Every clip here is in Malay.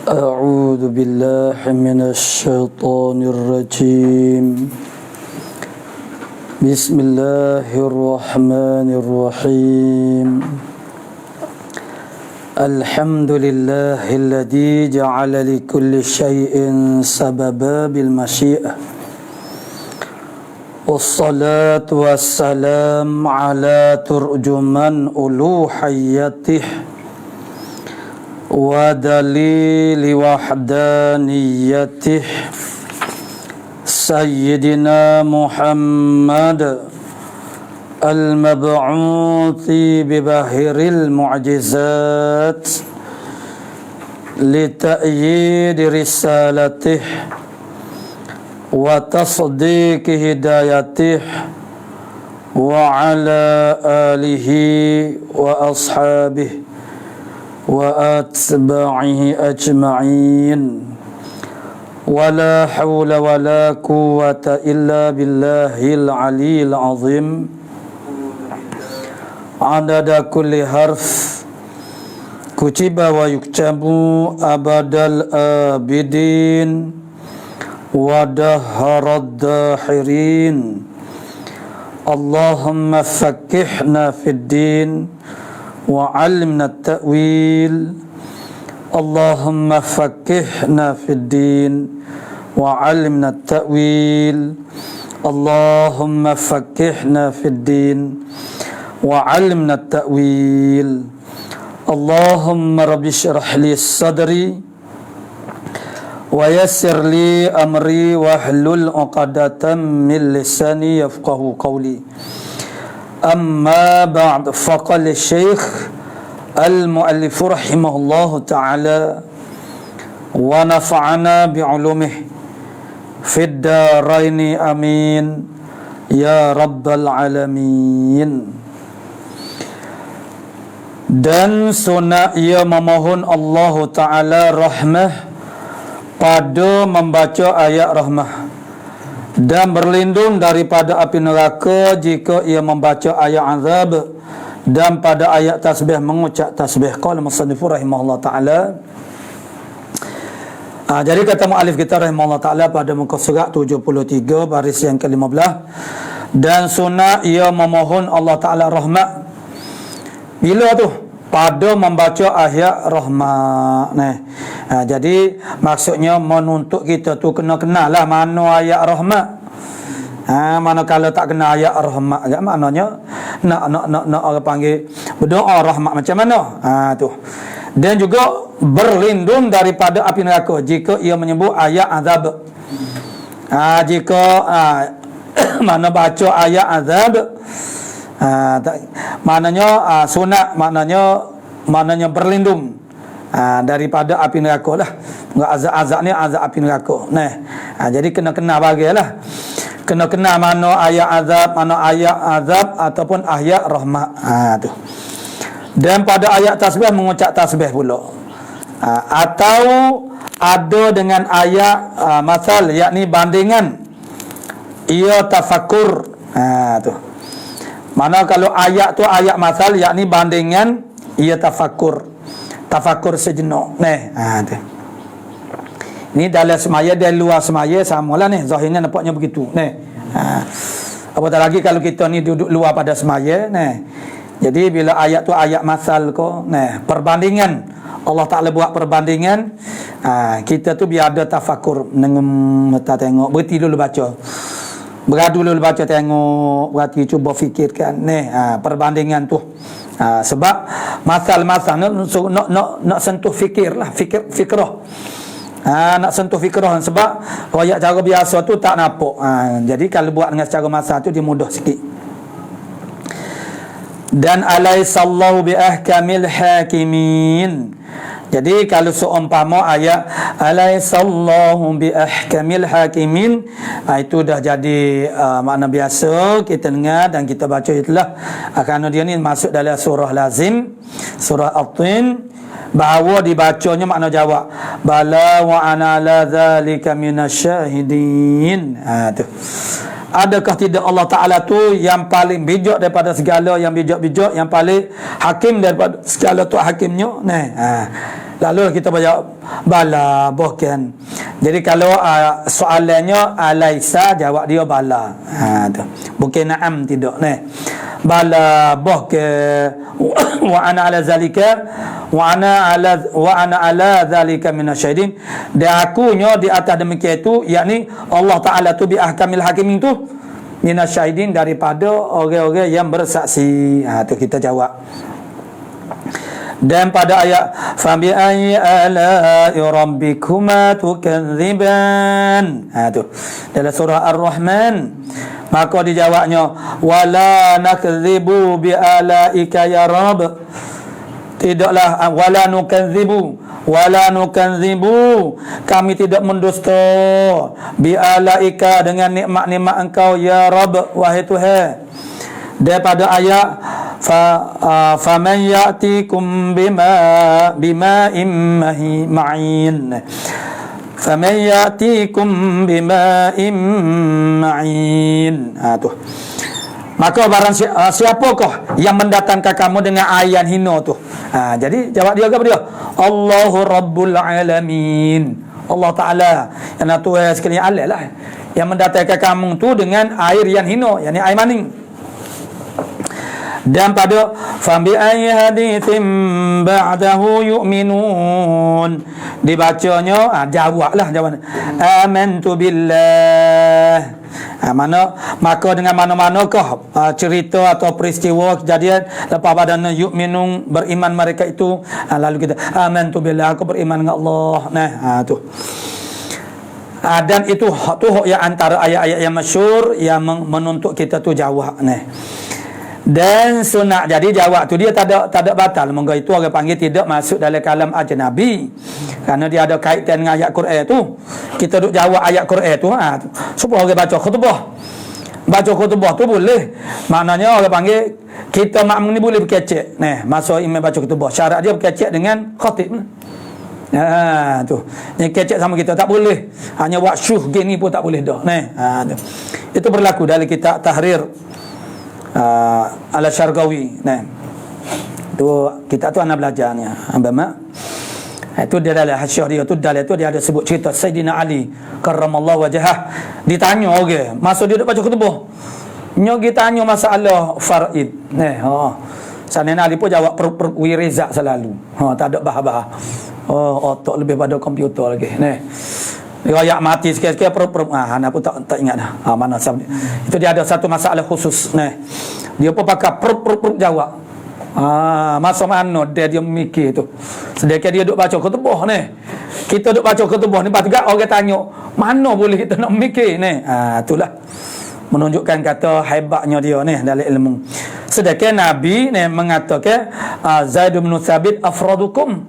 أعوذ بالله من الشيطان الرجيم بسم الله الرحمن الرحيم الحمد لله الذي جعل لكل شيء سببا بالمشيئة والصلاة والسلام على ترجمان ألوهيته ودليل وحدانيته سيدنا محمد المبعوث ببهر المعجزات لتأييد رسالته وتصديق هدايته وعلى آله وأصحابه وأتباعه أجمعين ولا حول ولا قوة إلا بالله العلي العظيم عدد كل حرف كتب ويكتب أبد الآبدين ودهر الداحرين اللهم فقهنا في الدين وعلمنا التأويل اللهم فقهنا في الدين وعلمنا التأويل اللهم فقهنا في الدين وعلمنا التأويل اللهم رب اشرح لي صدري ويسر لي أمري واحلل عقدة من لساني يفقه قولي أما بعد فقال الشيخ المؤلف رحمه الله تعالى ونفعنا بعلومه في الدارين آمين ya rabbal alamin. Dan sunat ia memohon Allah Ta'ala rahmah pada membaca ayat rahmah dan berlindung daripada api neraka jika ia membaca ayat azab, dan pada ayat tasbih mengucap tasbih. Qala musannifu rahimahullah ta'ala. Jadi kata mu'alif kita rahimahullah ta'ala pada muka surat 73 baris yang ke-15, dan sunat ia memohon Allah Ta'ala rahmat bila tu? Pada membaca ayat rahmat. Jadi maksudnya menuntut kita tu kena kenal lah mana ayat rahmat. Manakala tak kena ayat rahmat, maknanya nak orang panggil berdoa rahmat macam mana? Tu. Dan juga berlindung daripada api neraka jika ia menyebut ayat azab. Jika mana baca ayat azab, maknanya sunat, maknanya berlindung daripada api neraka lah. Azab ni azab api neraka. Jadi kena bagilah. Kena mana ayat azab, mana ayat azab ataupun ayat rahmat. Tu. Dan pada ayat tasbih mengucap tasbih pula. Atau ada dengan ayat masal, yakni bandingan, ia tafakur. Tu. Mana kalau ayat tu ayat masal, yakni bandingan, ia tafakur. Tafakur sejenak. Tu. Ni dalam semaya dan luar semaya samalah ni. Zahirnya nampaknya begitu. Apatah lagi kalau kita ni duduk luar pada semaya. Jadi bila ayat tu ayat masal ko, perbandingan, Allah Ta'ala buat perbandingan, kita tu biar ada tafakur, mata tengok, berhenti dulu baca, beradu dulu baca, tengok, berhati cuba fikirkan perbandingan tu. Sebab masal nak sentuh fikir lah, fikrah. Nak sentuh fikrah, sebab ayat cara biasa tu tak nampak. Jadi kalau buat dengan secara masal tu dia mudah sikit. Dan alaisallahu biahkamil hakimin. Jadi kalau seumpama ayat alaisallahu biahkamil hakimin, itu dah jadi makna biasa kita dengar dan kita baca itulah. Kerana dia ni masuk dalam surah lazim, surah At-Tin, bahawa dibacanya makna jawab, bala wa ana la dzalika minasyahidin. Tu. Adakah tidak Allah Ta'ala tu yang paling bijak daripada segala yang bijak-bijak, yang paling hakim daripada segala tu hakimnya? Lalu kita jawab bala, bukan. Jadi kalau soalannya alaisa, jawab dia bala. Tu. Bukan na'am, tidak. Bala, bukan. Wa ana ala zalika wa ana ala zalika minasyahidin. Dan akunya di atas demikian itu, yakni Allah Taala tu bi ahkamil hakimin tu minasyahidin, daripada orang-orang yang bersaksi. Tu kita jawab. Dan pada ayat fa bi ayyi ala'i rabbikuma tukadziban, tu dalam surah Ar-Rahman, maka dijawabnya wala nakdzibu bi ala'ika ya rabb, tidaklah wala nukadzibu, kami tidak mendusta bi ala'ika, dengan nikmat-nikmat engkau ya rabb, wahai Tuhan. Daripada ayat faman ya'tikum bima'in ma'in, faman ya'tikum bima'in ma'in. Tu. Maka barang siapakah yang mendatangkan kamu dengan air yang hina tu? Jadi jawab dia apa dia? Allahu Rabbul Alamin. Allah Ta'ala yang Tuhan sekalian Allah lah, yang mendatangkan kamu tu dengan air yang hina, yakni air maning. Dan pada fambi ayyi haditsin ba'dahu yu'minun, dibacanya jawablah jawapan amantu billah. Maka dengan mana-manakah cerita atau peristiwa kejadian lepas pada yu'minun, beriman mereka itu, lalu kita amantu billah, aku beriman dengan Allah. Tu. Dan itu yang antara ayat-ayat yang masyhur yang menuntut kita tu jawab. Dan sunat. Jadi jawab tu dia tak ada batal. Mengapa itu orang panggil tidak masuk dalam kalam ajnabi, kerana dia ada kaitan dengan ayat Quran tu. Kita duk jawab ayat Quran tu. Supaya orang baca khutbah. Baca khutbah tu boleh. Maknanya orang panggil kita makmum ni boleh berkecek. Masa imam baca khutbah, syarat dia berkecek dengan khatib. Tu. Yang kecek sama kita tak boleh. Hanya buat syuh gini pun tak boleh dah. Tu. Itu berlaku dalam kitab Tahrir Al-Syargawi. Tu kita tu anak belajarnya. Itu dia dalam hasyiah dia tu, dalam tu dia ada sebut cerita Sayyidina Ali karramallahu wajhah. Ditanya orang, masa dia duk baca khutbah, nyogi tanya masalah faraid. Sayyidina Ali pun jawab wireza selalu. Tak ada bahas-bahas. Otak lebih pada komputer lagi. Riwayat mati sikit-sikit anak pun tak ingat dah. Mana sama. Itu dia ada satu masalah khusus. Dia pun pakai jawab. Masa mana dia mikir tu. Sedangkan dia duk baca khutbah kita duk baca khutbah ni, lepas orang tanya, mana boleh kita nak mikir itulah menunjukkan kata hebatnya dia dalam ilmu. Sedangkan Nabi mengatakan Zaid bin Thabit afradukum,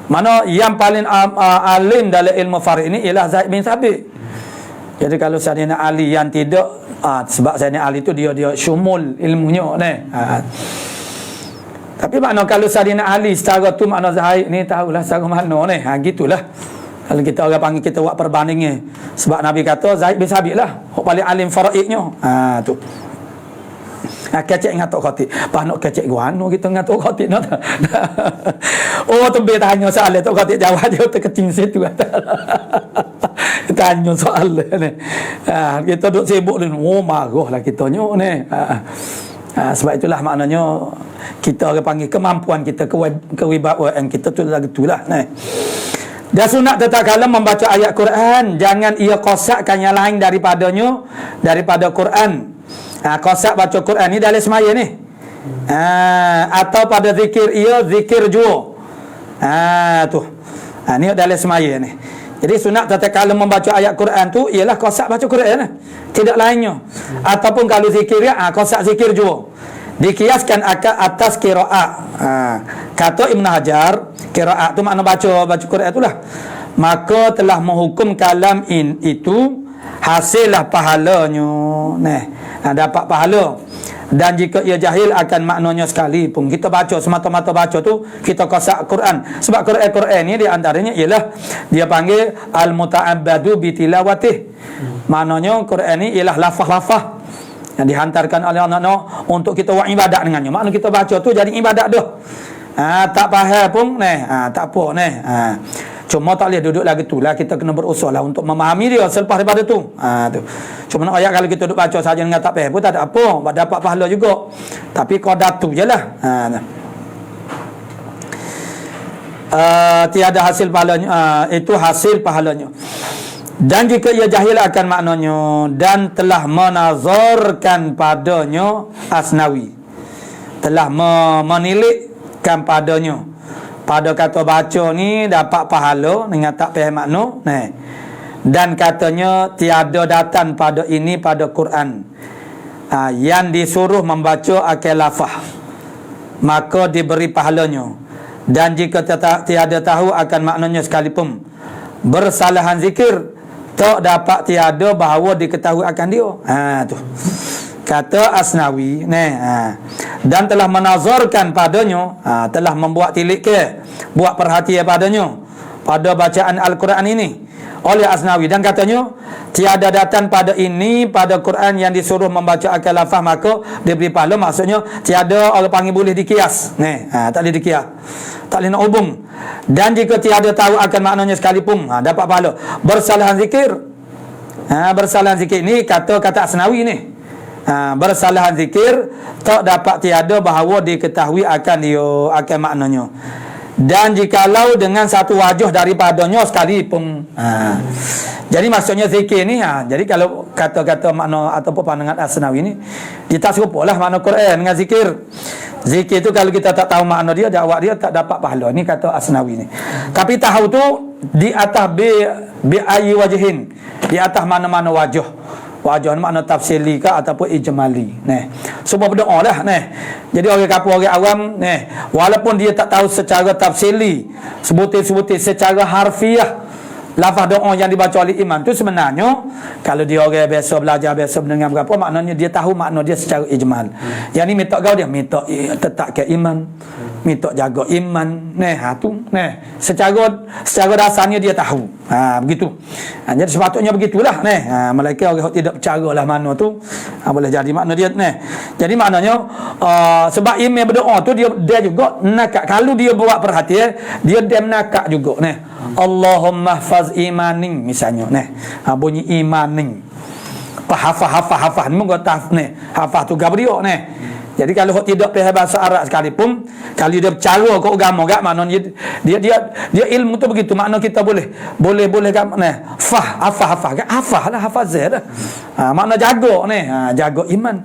mana yang paling alim dalam ilmu faraid ini ialah Zaid bin Thabit. Jadi kalau Sayyidina Ali yang tidak, sebab Sayyidina Ali itu dia syumul ilmunya tapi makna kalau Sayyidina Ali secara tu, makna Zaid ni tahulah secara mana gitulah. Kalau kita orang panggil, kita buat perbandingnya. Sebab Nabi kata Zaid bin Thabit lah yang paling alim faraidnya. Tu. Kecek ngatok khatib. Pas nak kecek guano kita ngatok khatib nak. Tebih tanya soal tu khatib jawab dia terkecing situ. Tanya soal ni. Kita duk sibuk ni. Marahlah kitanya ni. Sebab itulah maknanya kita orang panggil kemampuan kita, kewibawaan kita tu lagu itulah. Dan sunat tetap kala membaca ayat Quran, jangan ia kosakkan yang lain daripada Quran. Kosak baca Quran ni dalam semaya ni. Atau pada zikir ia zikir jua. Tu. Ni dalam semaya ni. Jadi sunat tatkala membaca ayat Quran tu ialah kosak baca Quran, tidak lainnya. Ataupun kalau zikir kosak zikir jua. Dikiaskan atas qiraat. Kata Ibn Hajar, qiraat tu makna baca Quran itulah. Maka telah menghukum kalam itu hasillah pahalanya. Dapat pahala. Dan jika ia jahil akan maknanya sekalipun, kita baca semata-mata baca tu kita kosak Quran. Sebab Quran ni di antaranya ialah dia panggil al-muta'abbadu bi tilawatih. Maknanya Quran ni ialah lafaz-lafaz yang dihantarkan oleh Allah untuk kita buat ibadat dengannya. Maknanya kita baca tu jadi ibadat dah. Tak faham pun tak apa cuma tak boleh duduk lagi tu lah, kita kena berusaha lah untuk memahami dia selepas daripada tu. Tu cuma nak ayat kalau kita duduk baca saja dengan tak faham pun tak ada apa, dapat pahala juga, tapi qadar tu je lah. Tiada hasil pahalanya, itu hasil pahalanya. Dan jika ia jahil akan maknanya dan telah menazarkan padanya, Asnawi telah menilikkan padanya, pada kata baca ni dapat pahala dengan tak faham makna. Dan katanya tiada datang pada ini pada Quran yang disuruh membaca akal lafaz, maka diberi pahalanya. Dan jika tiada tahu akan maknanya sekalipun bersalahan zikir, tak dapat tiada bahawa diketahui akan dia. Tu kata Asnawi dan telah menazarkan padanya, telah membuat tilik buat perhatian padanya pada bacaan Al-Quran ini oleh Asnawi. Dan katanya tiada datang pada ini pada Quran yang disuruh membaca akal lafaz, maka diberi pahala. Maksudnya tiada orang panggil boleh dikias. Tak boleh dikias, tak boleh nak hubung. Dan jika tiada tahu akan maknanya sekalipun, dapat pahala. Bersalahan zikir, bersalahan zikir ni kata Asnawi ni, bersalahan zikir tak dapat tiada bahawa diketahui akan dia akan maknanya. Dan jikalau dengan satu wajah daripadanya sekalipun. Jadi maksudnya zikir ni jadi kalau kata-kata makna ataupun pandangan Asnawi ni, dia tak serupalah makna Quran dengan zikir. Zikir tu kalau kita tak tahu makna dia, dakwah dia tak dapat pahala. Ni kata Asnawi ni. Tapi tahu tu di atas bi ayi wajhin, di atas mana-mana wajah. Wajah ni makna tafsili ke ataupun ijmali. Semua berdoa lah. Jadi orang kapur, orang awam walaupun dia tak tahu secara tafsili, sebutir-sebutir secara harfiah lafaz doa yang dibaca oleh imam tu, sebenarnya kalau dia orang biasa belajar, biasa mendengar berapa, maknanya dia tahu makna dia secara ijmal. Yang ni minta kau dia minta tetap ke iman, minta jaga iman. Secara dasarnya dia tahu. Begitu. Jadi sepatutnya begitulah. Malaikat orang tidak percaya lah makna tu, boleh jadi makna dia. Jadi maknanya sebab imam berdoa tu dia juga nakak. Kalau dia buat perhatian, dia nakak juga. Allahumma hafaz imaning misalnya. Bunyi imaning. Hafaz ni mungkin hafaz tu gabriok. Jadi kalau tidak faham bahasa Arab sekalipun, kalau dia bercara ke agama gak maknanya dia ilmu tu begitu. Makna kita boleh gak hafaz lah, hafazah dah. Makna jaga jaga iman.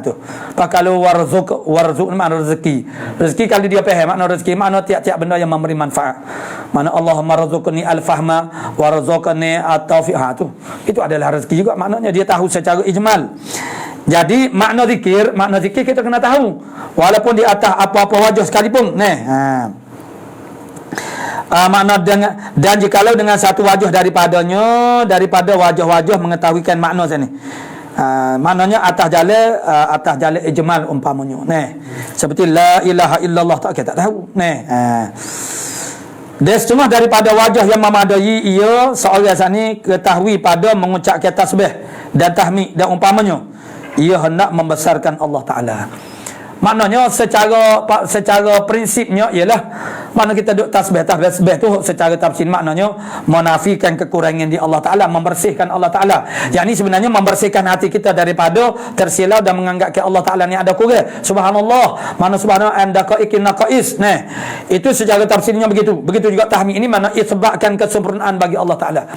Tu. Pak kalau warzuq makna rezeki. Rezeki kalau dia faham makna rezeki, makna tiap-tiap benda yang memberi manfaat. Makna Allahumma rzuqni al-fahma warzuqni at-taufiq. Tu. Itu adalah rezeki juga, maknanya dia tahu secara ijmal. Jadi makna zikir kita kena tahu walaupun di atas apa-apa wajah sekalipun. Makna dan jikalau dengan satu wajah daripada wajah-wajah mengetahuikan makna sini. Maknanya atas jalan ijmal umpamanya. Seperti la ilaha illallah kita tak tahu. Dia cuma daripada wajah yang memadai ia seorang sani ketahui pada mengucapkan tasbih dan tahmid dan umpamanya, ia hendak membesarkan Allah Ta'ala. Maknanya secara prinsipnya ialah mana kita duduk tasbih tu secara tafsir maknanya menafikan kekurangan di Allah Ta'ala, membersihkan Allah Ta'ala. Yang ini sebenarnya membersihkan hati kita daripada tersilau dan menganggap Allah Ta'ala ni ada kurang. Subhanallah, mana subhanallah anda qaikin naqais. Itu secara tafsirnya begitu. Begitu juga tahmid ini mana isbatkan kesempurnaan bagi Allah Ta'ala.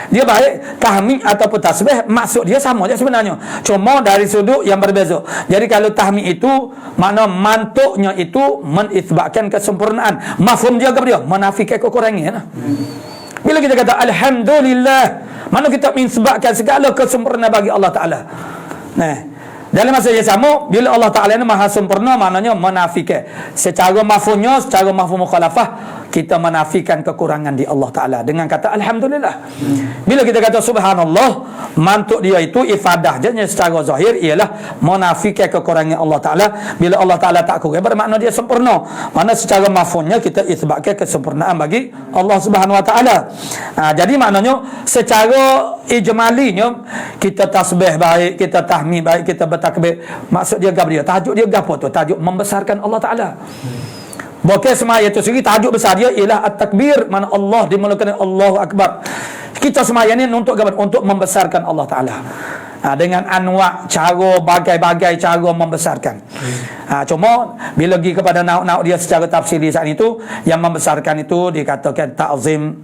Dia baik tahmid ataupun tasbih maksud dia sama je sebenarnya, cuma dari sudut yang berbeza. Jadi kalau tahmid itu makna mantuknya itu menisbatkan kesempurnaan, mafhum dia apa dia? Menafikan kekurangan. Bila kita kata alhamdulillah, mana kita menisbatkan segala kesempurnaan bagi Allah Ta'ala. Dalam masa yang sama, bila Allah Ta'ala ini maha sempurna, maknanya menafikan secara mafhumnya, secara mafhum mukhalafah, kita menafikan kekurangan di Allah Ta'ala dengan kata alhamdulillah. Bila kita kata subhanallah, mantuk dia itu ifadah je secara zahir ialah menafikan kekurangan Allah Ta'ala. Bila Allah Ta'ala tak kurang, bermakna dia sempurna. Mana secara mafhumnya kita isbatkan kesempurnaan bagi Allah Subhanahu Wa Ta'ala. Jadi maknanya secara ijmalinya kita tasbih baik, kita tahmid baik, kita bertakbir, maksud dia gapo dia? Tajuk dia gapo tu? Tajuk membesarkan Allah Ta'ala. Bukan semaya itu sendiri tajuk besar dia ialah at-takbir, mana Allah dimulakan Allahu Akbar. Kita semaya ni untuk apa? Untuk membesarkan Allah Taala. Dengan anwa' cara bagai-bagai cara membesarkan. Cuma bila pergi kepada nauk-nauk dia secara tafsiri saat itu, yang membesarkan itu dikatakan ta'zim.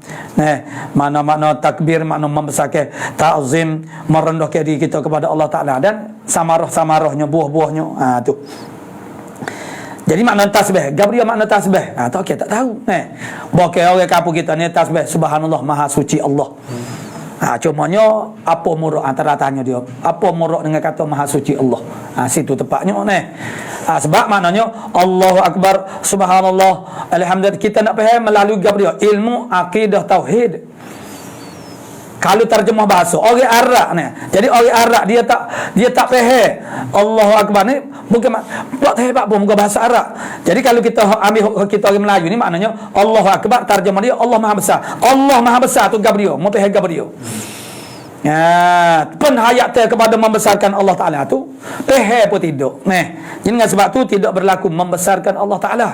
Mana-mana takbir, mana membesarkan, ta'zim, merendahkan diri kita kepada Allah Taala, dan samarah-samarahnya, buah-buahnya. Tu. Jadi makna tasbih, Gabriel makna tasbih. Tak okey, tak tahu. Bukan orang kampung kita ni tasbih subhanallah, maha suci Allah. Cumanya apa muruk antara tanya dia. Apa muruk dengan kata maha suci Allah? Situ tepatnya sebab maknanya Allahu Akbar, subhanallah, alhamdulillah, kita nak faham melalui Gabriel ilmu akidah tauhid. Kalau terjemah bahasa orang Arab ni, jadi orang Arab dia tak faham Allahu Akbar ni bukan tak hebat pun muka bahasa Arab. Jadi kalau kita ambil kita orang Melayu ni, maknanya Allahu Akbar terjemah dia Allah Maha Besar. Allah Maha Besar tu Gabriel, mau faham Gabriel. Penhayat kepada membesarkan Allah Taala tu faham pun tidak. Jadi dengan sebab tu tidak berlaku membesarkan Allah Taala.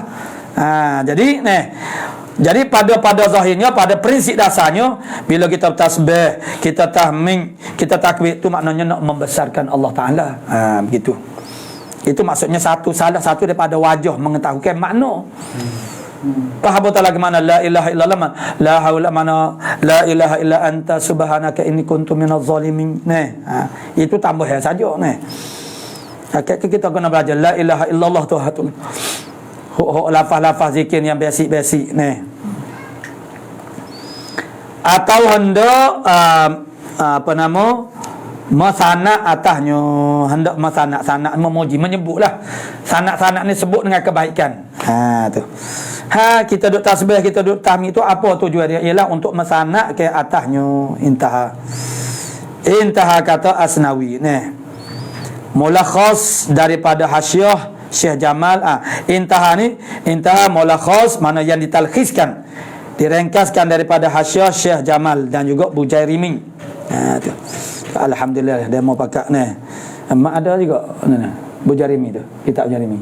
Jadi pada zahirnya, pada prinsip dasarnya, bila kita tasbih, kita tahmid, kita takbir, itu maknanya nak membesarkan Allah Taala. Begitu. Itu maksudnya salah satu daripada wajah mengetahukan makna. Faham betul lagi mana la ilaha illallah, la haula, mana la ilaha illa anta subhanaka inni kuntu minaz zalimin. Itu tambahan saja. Kita kena belajar la ilaha illallah tu hatul. Lafaz-lafaz zikir yang basic-basic ni. Atau hendak masanak atasnya, hendak masanak memuji, menyebutlah sanak-sanak ni sebut dengan kebaikan. Tu. Kita duk tasbih, kita duk tahmid tu apa tujuan dia? Ialah untuk masanak ke atasnya. Intaha kata Asnawi ni. Mulakhas daripada hasyiah Syekh Jamal. Intaha mulakhas, mana yang ditalkhiskan, direngkaskan daripada hasyiah Syekh Jamal dan juga Bujairimi. Tu. Alhamdulillah dia mau pakai ni. Mak ada juga ni Bujairimi tu, kitab Bujairimi.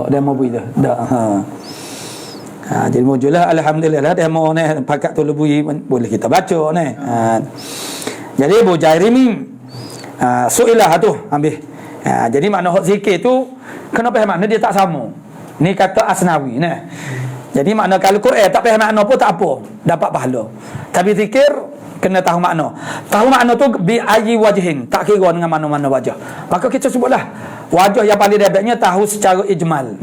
Dia mau bui tu. Jadi mujulah alhamdulillah dia mau ni pakai tu lebui boleh kita baca ni. Jadi Bujairimi suilah tu ambil. Jadi makna hak zikir tu kenapa makna dia tak sama. Ni kata Asnawi ni. Jadi makna kalau Quran tak faham makna pun tak apa, dapat pahala. Tapi zikir kena tahu makna. Tahu makna tu bi ayyi wajhin, tak kira dengan mana-mana wajah. Maka kita sebutlah wajah yang paling debeknya tahu secara ijmal.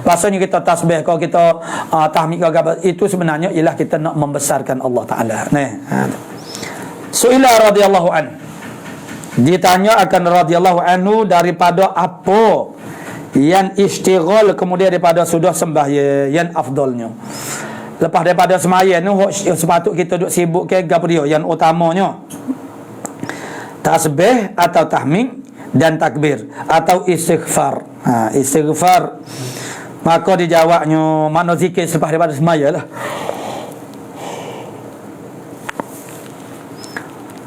Maksudnya kita tasbih, kalau kita tahmid itu sebenarnya ialah kita nak membesarkan Allah Taala. Suila radhiyallahu an. Ditanya akan radhiyallahu anhu daripada apa yang istighal kemudian daripada sudah sembahyang yang afdalnya. Lepas daripada sembahyang ni sepatut kita duk sibuk ke gapo yang utamanya? Tasbih atau tahmid dan takbir atau istighfar. Istighfar. Maka dijawabnya mana zikir selepas daripada sembahyang lah.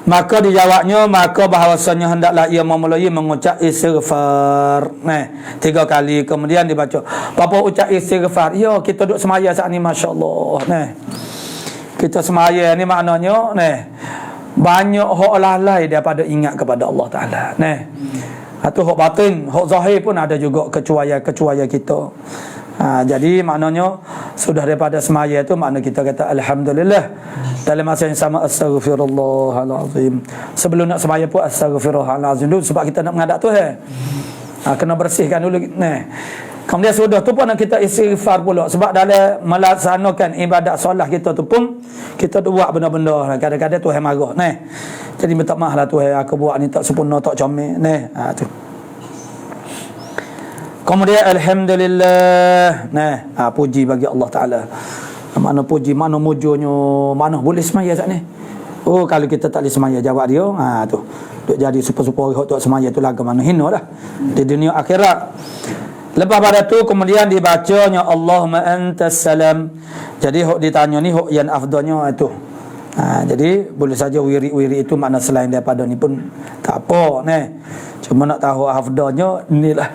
Maka dijawabnya, maka bahawasanya hendaklah ia memulai mengucap istighfar 3 kali, kemudian dibaca. Apa ucap istighfar? Ya, kita duduk semaya saat ni, masya-Allah. Kita semaya ni maknanya banyak hak lalai daripada ingat kepada Allah Taala. Atau hak batin, hak zahir pun ada juga kecuali kita. Jadi maknanya sudah daripada semaya itu makna kita kata alhamdulillah. Dalam masa yang sama astaghfirullahalazim. Sebelum nak semaya pun astaghfirullahalazim dulu, sebab kita nak menghadap Tuhan. Kena bersihkan dulu. Kemudian sudah tu pun kita istighfar pula, sebab dalam melaksanakan ibadat solat kita tu pun kita buat benda-benda kadang-kadang Tuhan marah. Jadi minta maaf lah Tuhan, aku buat ni tak sempurna, tak comel. Tu. Kemudian alhamdulillah. Puji bagi Allah Taala. Mana puji, mana mujurnya, mana boleh semaya saat ni. Kalau kita tak boleh semaya, jawab dia, tu. Duk jadi super-super hak tak semaya tu lagu mana hina dah di dunia akhirat. Lepas pada tu kemudian dibacanya Allahumma antas salam. Jadi hak ditanya ni hak yang afdalnya itu. Jadi boleh saja wiri-wiri itu makna selain daripada ni pun tak apa. Cuma nak tahu afdalnya inilah.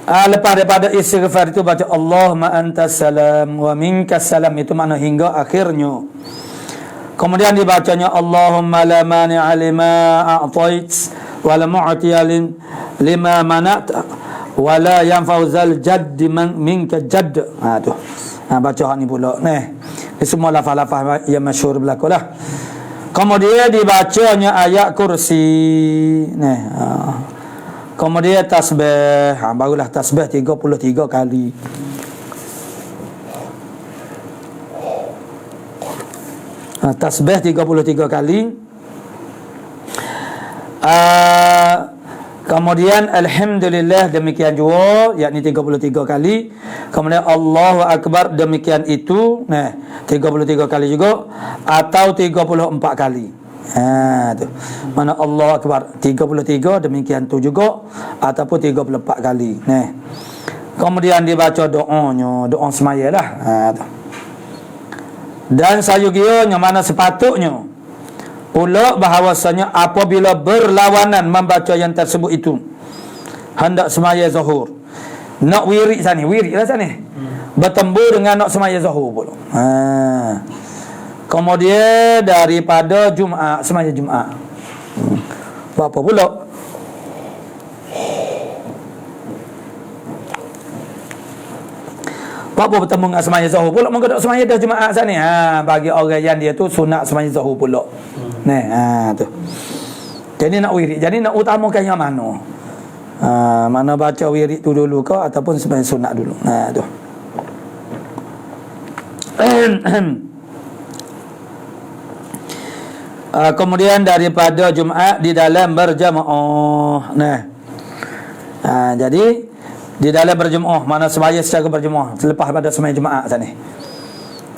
Lepas daripada istighfar itu baca Allahumma antas salam wa minkas salam, itu makna hingga akhirnya. Kemudian dibacanya Allahumma la mani'a lima a'tait wa la mu'tiya lima mana'ta wa la yanfa'u zal jadd minka jadd. Tu. Baca hak ni pula. Ini semua lafaz-lafaz yang masyhur berlaku lah. Kemudian dibacanya ayat kursi. Kemudian tasbih. Barulah tasbih 33 kali. Tasbih 33 kali. Kemudian alhamdulillah demikian juga, yakni 33 kali. Kemudian Allahu akbar demikian itu, 33 kali juga atau 34 kali. Tu. Mana Allahu akbar 33 demikian tu juga ataupun 34 kali. Kemudian dibaca doanya, doa semayalah. Tu. Dan sayugianya mana sepatutnya pula bahawasanya apabila berlawanan membaca yang tersebut itu hendak semaya zuhur, nak wirid sana, wirid lah sana, bertembur dengan nak semaya zuhur pula. Kemudian daripada Jumaat, semaya Jumaat, apa pula? Apa bertemu dengan semaya zuhur pula, maka tak semaya dah Jumaat sana. Bagi orang yang dia tu sunat semaya zuhur pula. Tu. Jadi nak wirid, jadi nak utamakan yang mana? Mana baca wirid tu dulu ke ataupun sembahyang sunat dulu. Tu. Kemudian daripada Jumaat di dalam berjamaah. Jadi di dalam berjemaah, mana sembahyang secara berjemaah selepas pada sembahyang Jumaat sana.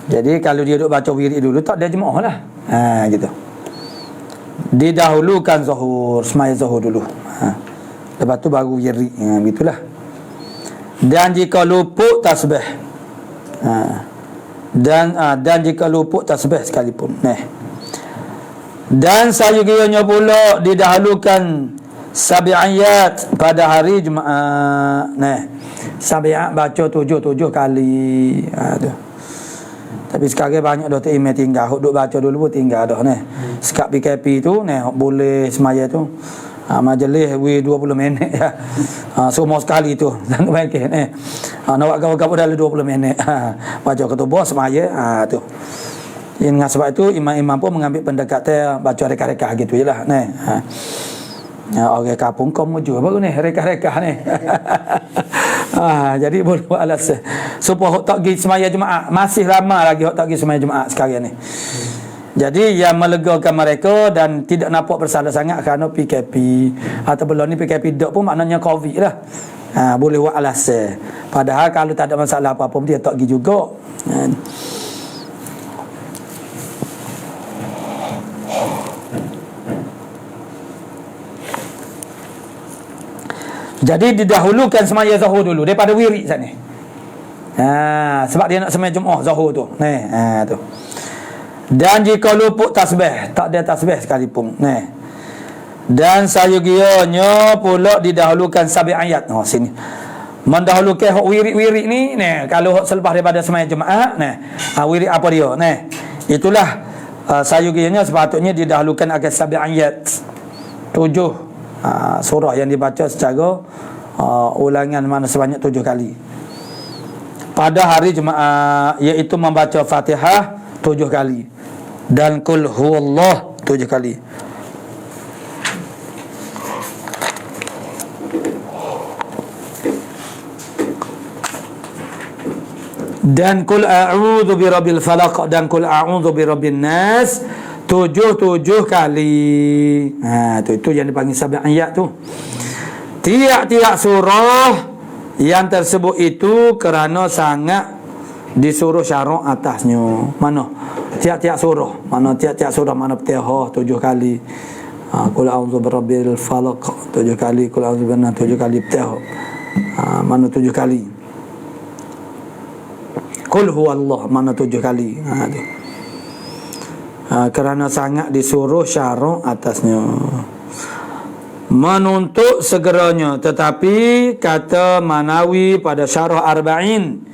Jadi kalau dia duk baca wirid dulu, tak ada jemaah lah. Gitu. Didahulukan zuhur, sembahyang zuhur dulu. Lepas tu baru wirid. Gitulah. Dan jika luput tasbih. Dan jika luput tasbih sekalipun. Dan sayugianya pula didahulukan sabi'ayat pada hari Jumaat. Sabi'at baca 7 kali. Tu. Tapi sekarang banyak doktor email tinggal. Duk baca dulu pun tinggal dah. Sekap PKP tu, boleh semaya tu. Majlis 20 minit. Semua sekali tu. Jangan baik. Nak buat kawan-kawan dalam 20 minit. Baca ketubah semaya. Tu. Dengan sebab itu imam-imam pun mengambil pendekatan baca rekah-rekah gitu je lah. Orang kampung kau mujur baru ni rekah-rekah ni. Jadi boleh buat alasan supaya hok tak pergi semaya Jumaat. Masih lama lagi hok tak pergi semaya Jumaat sekarang ni. Jadi yang melegakan mereka dan tidak nampak bersalah sangat kerana PKP atau belum ni PKP dok pun maknanya COVID lah. Boleh buat alasan. Padahal kalau tak ada masalah apa-apa pun dia tak pergi juga. Jadi didahulukan semaya zuhur dulu daripada wirid sana. Sebab dia nak semaya Jumaat zuhur tu. Tu. Dan jika luput tasbih, tak ada tasbih sekalipun. Dan sayugianya pula didahulukan sabi'ayat. Sini. Mendahulukan hak wirid-wirid ni, kalau hak selepas daripada semaya Jumaat, wirid apa dia? Itulah sayugianya sepatutnya didahulukan akan sabi'ayat. 7 surah yang dibaca secara ulangan mana sebanyak 7 kali pada hari Jumaat, iaitu membaca Fatihah 7 kali dan Qul huwallah 7 kali. Dan Qul a'udzu birabbil falaq dan Qul a'udzu birabbin nas 7 kali. Itu yang dipanggil sabi'ayat tu. Tiap-tiap surah yang tersebut itu kerana sangat disuruh syarak atasnya. Mana? Tiap-tiap surah. Mana tiap-tiap surah mana Fatihah 7 kali. Qul a'udzu birabbil falaq 7 kali, Qul a'udzu birabbin nas 7 kali Fatihah. Mana 7 kali. Qul huwallah mana 7 kali. Tu. Kerana sangat disuruh syarak atasnya. menuntut segeranya. Tetapi kata Manawi pada Syarah Arba'in,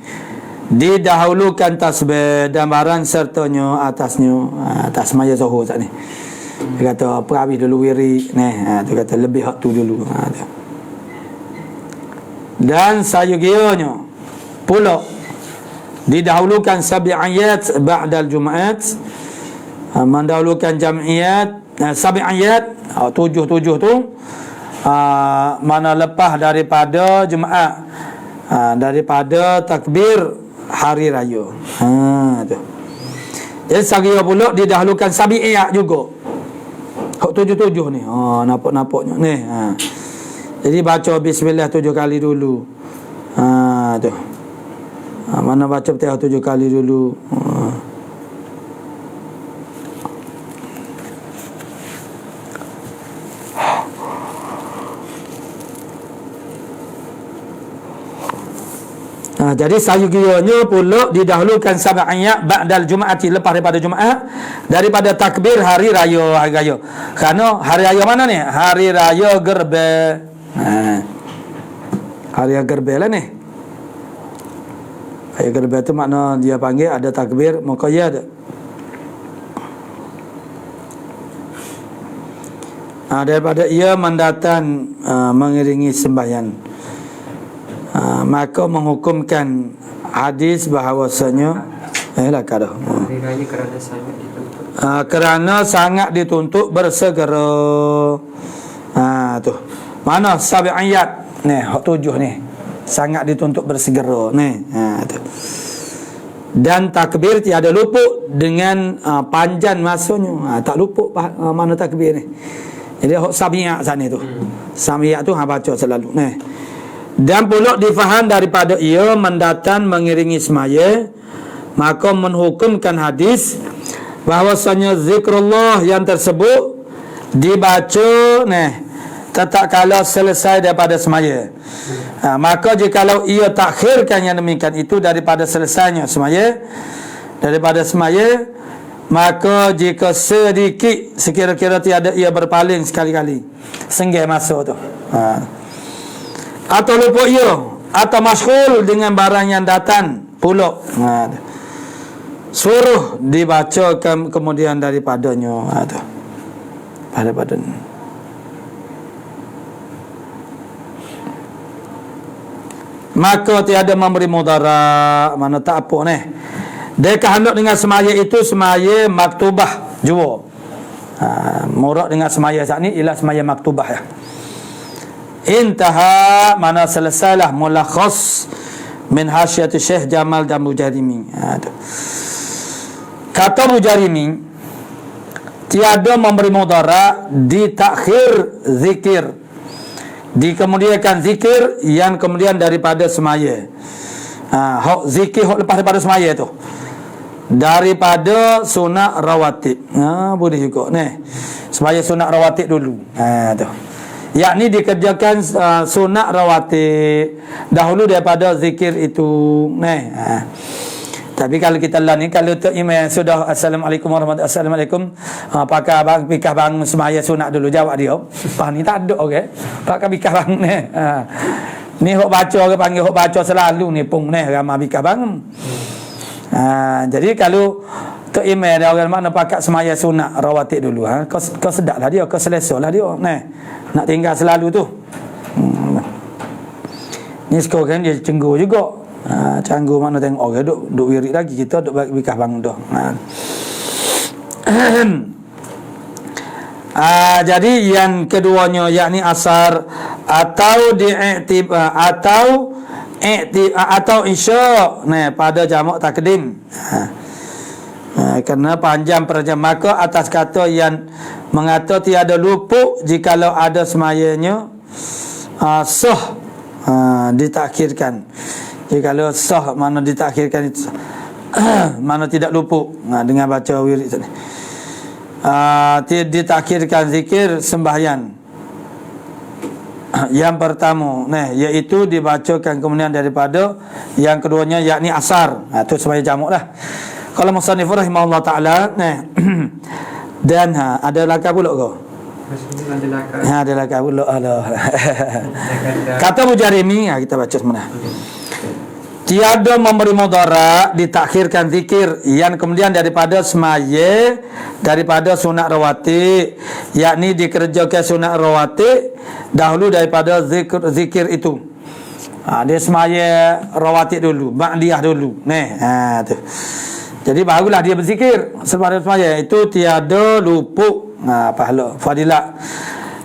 didahulukan tasbih dan barang sertanya atasnya. Atas maya zuhur saat ni. Dia kata perawi dulu wirid. Dia kata lebih hak tu dulu. Dan sayugianya pula didahulukan sabi ayat ba'dal Jumaat, mendahulukan jam'iyat sabi ayat 7 tu mana lepas daripada Jumaat, daripada takbir hari raya. Tu. Jadi saya pula didahulukan sabi ayat juga. Hak 7 ni. Nampak-nampaknya ni. Jadi baca bismillah 7 kali dulu. Tu. Mana baca Fatihah 7 kali dulu. Jadi sayugianya pula didahulukan sab'a ayat ba'dal Jumaati, lepas daripada Jumaat, daripada takbir hari raya. Kerana hari raya mana ni? Hari raya Gerbe. Hari raya Gerbe lah ni. Hari Gerbe tu makna dia panggil ada takbir muqayyad. Daripada ia mendatang mengiringi sembahyang. Maka menghukumkan hadis bahawasanya kerana sangat dituntut bersegera. Tu. Mana sabi ayat ni, hak 7 ni. Sangat dituntut bersegera ni. Tu. Dan takbir tiada luput dengan panjang masanya. Tak luput mana takbir ni. Jadi hak sabi ayat sana tu. Sabi ayat tu baca selalu ni. Dan pula difaham daripada ia mendatang mengiringi semaya, maka menhukumkan hadis bahwasanya zikrullah yang tersebut dibaca tetap kala selesai daripada semaya. Maka jikalau ia takhirkan yang demikian itu daripada selesainya semaya, maka jika sedikit sekira-kira tiada ia berpaling sekali-kali senggih masa tu, atau lupa ia, atau masyghul dengan barang yang datang pula, suruh dibacakan kemudian daripadanya. Daripadanya. Maka tiada memberi mudarat, mana tak apa ni. Dia hendak dengan semaya itu semaya maktubah jua. Murad dengan semaya saat ni ialah semaya maktubah ya. Intaha, mana selesailah mulakhas min hasyati Syekh Jamal dan Mujarimi. Kata Mujarimi, tiada memberi mudarat di takhir zikir, dikemudiakan zikir yang kemudian daripada semaya. Hak zikir hak lepas daripada semaya tu, daripada sunat rawatib. Boleh juga ni. Semaya sunat rawatib dulu. Tu. Yakni dikerjakan sunat rawatib dahulu daripada zikir itu. Tapi kalau kita lah ni, kalau tu email sudah Assalamualaikum warahmatullahi wabarakatuh, Assalamualaikum, pakai abang pikah bang semaya sunat dulu, jawab dia. Pak ni tak ada okey. Pakai pikah bang ni. Ni hok baca orang panggil hok baca selalu ni pung ni ramai pikah bang. Jadi kalau tu email dia orang mana pakai semaya sunat rawatib dulu, kau sedaplah dia, kau selesalah dia. Nak tinggal selalu tu. Ni sekarang dia cenggu juga. Canggu mana tengok orang duk wirid lagi, kita duk bikah bang dah. Jadi yang keduanya yakni asar atau atau isya pada jamak takdim. Kerana panjang perjam, maka atas kata yang mengata tiada luput jikalau ada semayanya sah ditakhirkan. Jikalau sah mana ditakhirkan itu mana tidak luput dengan baca wirid tadi. Ditakhirkan zikir sembahyang yang pertama iaitu dibacakan kemudian daripada yang keduanya yakni asar. Itu sembahyang jamak lah. Kalau musannif rahimahullah taala dan ada lakar pula kau Maksudnya adalah adalah kaulah Allah. Kata Mujarimi, kita baca sebenarnya. Tiada memberi mudarat, ditakhirkan zikir yang kemudian daripada semaya, daripada sunat rawatib, yakni dikerjakan sunat rawatib dahulu daripada zikir itu. Dia semaya rawatib dulu, ba'diyah dulu. Tu. Jadi barulah dia berzikir selepas semaya, itu tiada luput pahala fadilah.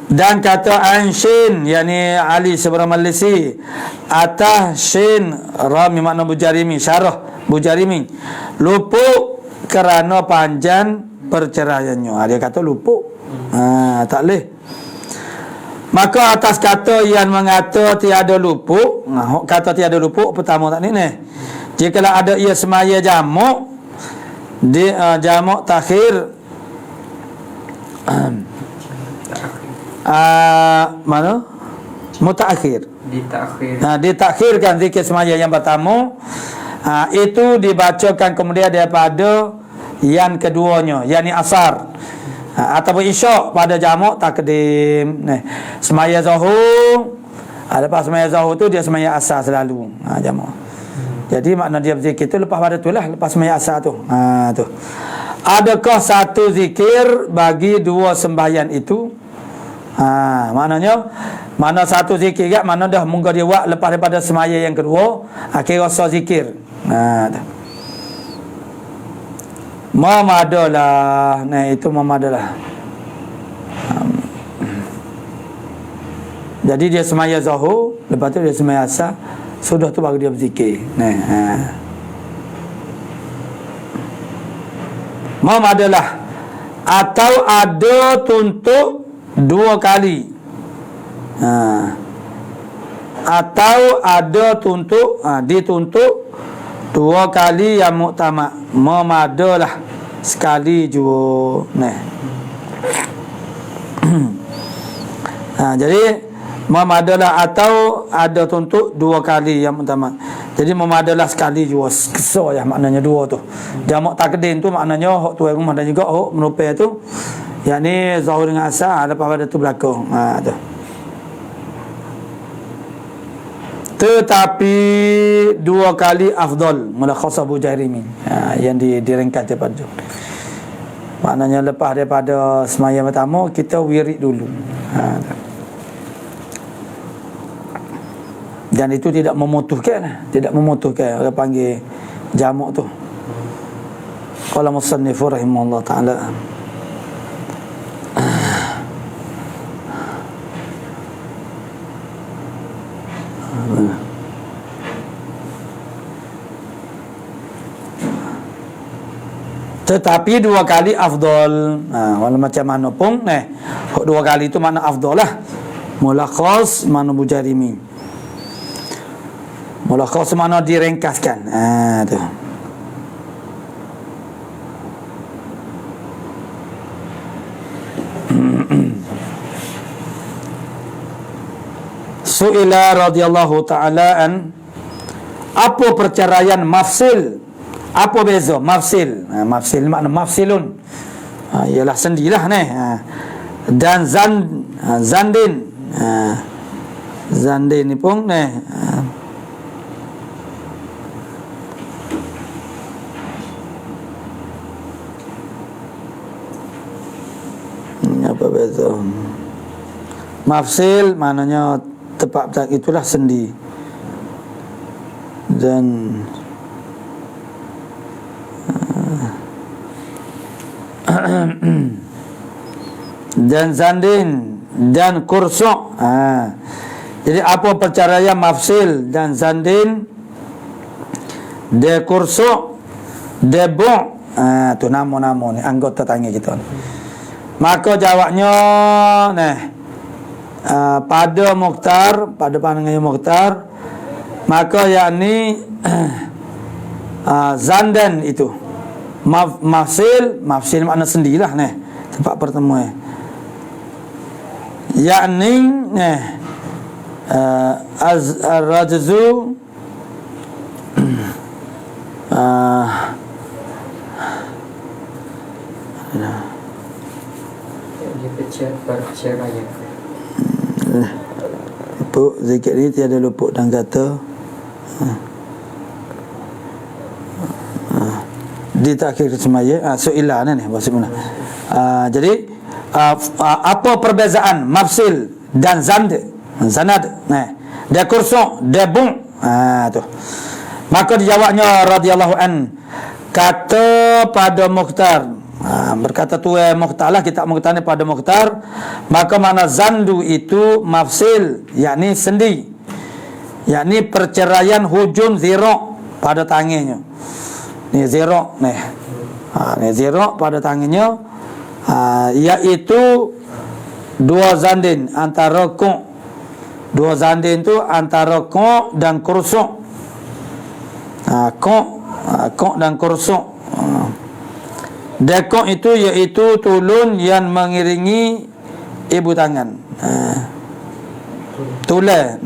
Dan kata anshin, yakni Ali Subram Al-Lisi, atah shin ram makna Bujarimi, syarah Bujarimi, luput kerana panjang perceraiannya. Dia kata luput. Tak boleh. Maka atas kata yang mengata tiada luput, kata tiada luput pertama tak ni. Jikalau ada ia semaya jamak, dia jamak takhir, mana? Mutaakhir. Ditakhirkan zikir semaya yang pertama, itu dibacakan kemudian daripada yang keduanya, yakni asar, ataupun isyak pada jamak takdim. Semaya zuhur, lepas semaya zuhur tu dia semaya asar selalu, jamak. Jadi makna dia berzikir tu lepas pada tu lah, lepas semaya asar tu. Tu. Adakah satu zikir bagi dua sembahyang itu? Maknanya mana satu zikir kat, mana dah mungkin dia buat lepas daripada semaya yang kedua, akhir rasa zikir. Mamadalah. Itu mamadalah. Jadi dia semaya zuhur, lepas tu dia semaya asar, sudah tu baru dia berzikir. Mamadalah. Atau ada tuntut dua kali, atau ada tuntut, dituntut dua kali yang muktamad, memadalah sekali jua. Jadi memadalah atau ada tuntut dua kali yang muktamad. Jadi memadalah sekali jua, kesal ya maknanya dua tu. Jamak takdim tu maknanya hak tuan rumah dan juga hak menupai tu, yakni zuhur dengan asar, lepas pada tu berlaku. Tu. Tetapi dua kali afdal, mulakhasah Bujarimi, yang diringkas daripada tu. Maknanya lepas daripada semaya pertama, kita wirid dulu. Dan itu tidak memutuhkan, orang panggil jamak tu. Qala musannif rahimahullah ta'ala, tetapi dua kali afdal. Walau macam mana pun, dua kali itu makna afdal lah. Mulakhas makna Bujarimi. Mulakhas makna diringkaskan. Tu. Su'ila radhiyallahu ta'ala an, apa perceraian mafsil? Apa beza mafsil? Mafsil makna mafsilun, ialah sendilah dan zandin. Zandin ni pun apa beza? Mafsil maknanya tepat itulah sendi, dan dan zandin dan kursuk. Jadi apa perceraian mafsil dan zandin, de kursuk, de bu', tu nama-nama ni anggota tanya kita. Maka jawabnya pada mukhtar, pada pandangan mukhtar, maka yakni zandan itu mafsil makna sendilah tempat pertemuan, yakni az-rajzu perceraian. Luput zikir ni tiada luput dan kata di takhir semaya soilan ni maksudnya. Jadi apa perbezaan mafsil dan zanad dia kursu dia bung tu. Maka dijawabnya radhiyallahu an, kata pada Mukhtar, berkata tuan Mukhtar lah, kita mengutani pada Mukhtar, maka makna zandu itu mafsil, yakni sendi, yakni perceraian hujum zira pada tangannya. Ni zira ni. Ni zira pada tangannya, iaitu dua zandin antara ku'. Dua zandin tu antara ku' dan kursu'. Ku' dan kursu'. Dekok itu iaitu tulun yang mengiringi ibu tangan. Tulai,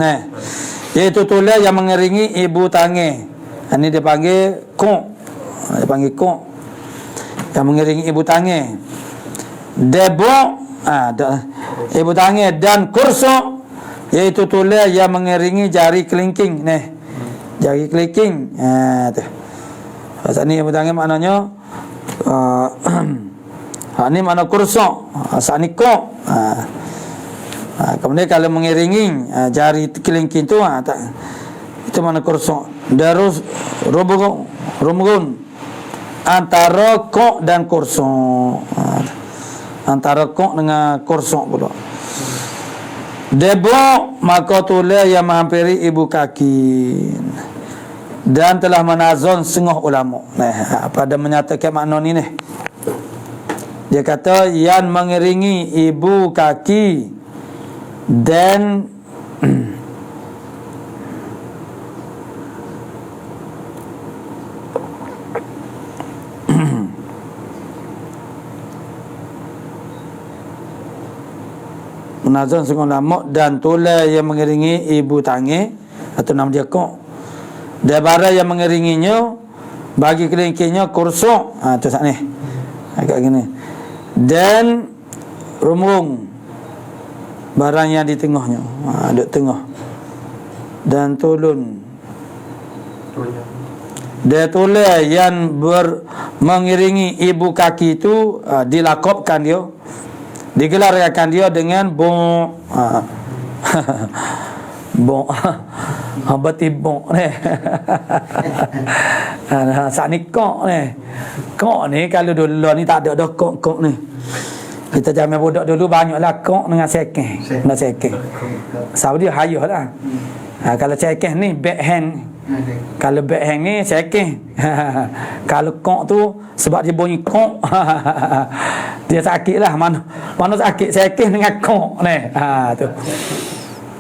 iaitu tulai yang mengiringi ibu tangan. Ini dia panggil ku'. Dia panggil ku' yang mengiringi ibu tangan. Debo, ibu tangan, dan kursu' iaitu tulai yang mengiringi jari kelingking. Jari kelingking. Tu. Pasal ni ibu tangan maknanya ni makna kursu', saat ni ku'. Kemudian kalau mengiringi jari kelingking tu itu makna kursu'. Darus rumun antara ku' dan kursu'. Antara ku' dengan kursu' pula. Debo, maka tulai yang menghampiri ibu kaki. Dan telah menazon setengah ulama. Pada menyatakan makna ni dia kata yang mengiringi ibu kaki dan menazon setengah ulama dan tulai yang mengiringi ibu tangan atau nama dia ku'. Dia barang yang mengiringinya bagi kelingkingnya kursu'. Tu saat ni agak gini. Dan rumung barang yang di tengahnya, duduk tengah. Dan tulun. Dia tulai yang mengiringi ibu kaki itu dilakopkan dia, digelarkan dia dengan bong. Bong. Berarti bong ni. Saat ni kok ni. Kok ni kalau dulu ni tak ada dah kok ni. Kita zaman budak dulu banyaklah kok dengan sekeh. Dengan sekeh. Saudi hayuh lah. Kalau sekeh ni backhand. Kalau backhand ni sekeh. Kalau kok tu sebab dia bunyi kok. Dia sakit lah. Mana sakit sekeh dengan kok ni. Tu.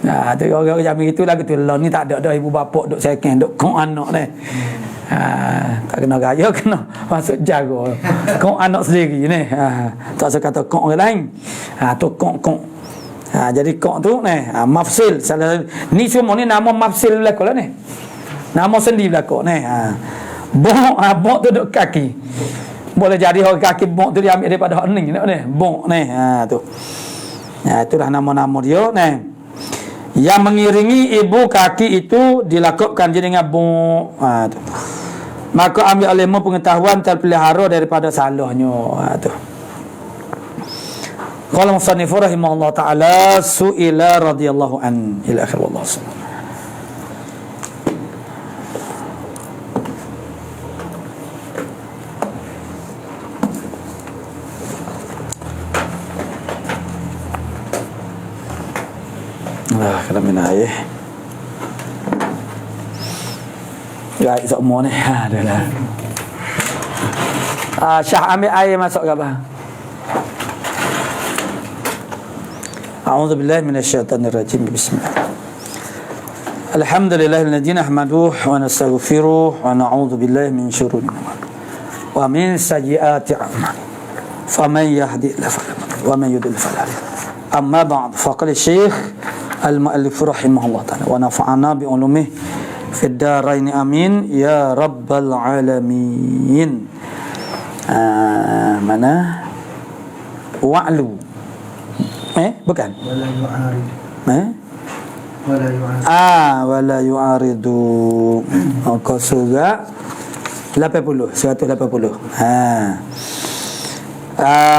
Tu orang zaman itu lagu tu lah ni tak ada dah ibu bapa duk second duk kong anak ni. Tak kena gaya, kena masuk jaga kong anak sendiri ni. Tak usah kata kong orang lain. Tu kong. Jadi kong tu ni mafsil. Ni semua ni nama mafsil belaka lah ni. Nama sendi belaka ni. Bong tu duk kaki. Boleh jadi orang kaki bong tu dia ambil daripada hak ni bong ni. Tu. Itulah nama-nama dia ni. Yang mengiringi ibu kaki itu dilakupkan dengan bung. Tu. Maka ambil ilmu pengetahuan terpelihara daripada salahnya. Tu. Qala musannif rahimahullah taala su'ila radhiyallahu an ila akhir wallahu subhanahu. Kena minum air. Baik semua ni. Dah lah. Syah ambil air masuk ke apa? A'udzubillahi minasyaitonirrajim. Bismillah. Alhamdulillahilladzi nahmaduhu wa nastaghfiruh wa na'udzu billahi min syururi wa min sayyiati a'malina. Faman yahdihillahu fala mudilla wa man yudlil fala hadiya lahu. Amma ba'd, faqala Syekh Al-Mu'allif rahimahullah ta'ala wa nafa'ana bi ulumihi fid darain amin ya rabbal alamin. Mana wa'lu Bukan. Wala yu'arid. Wala yu'arid. Wala yu'aridu. Maka surah 80, 180.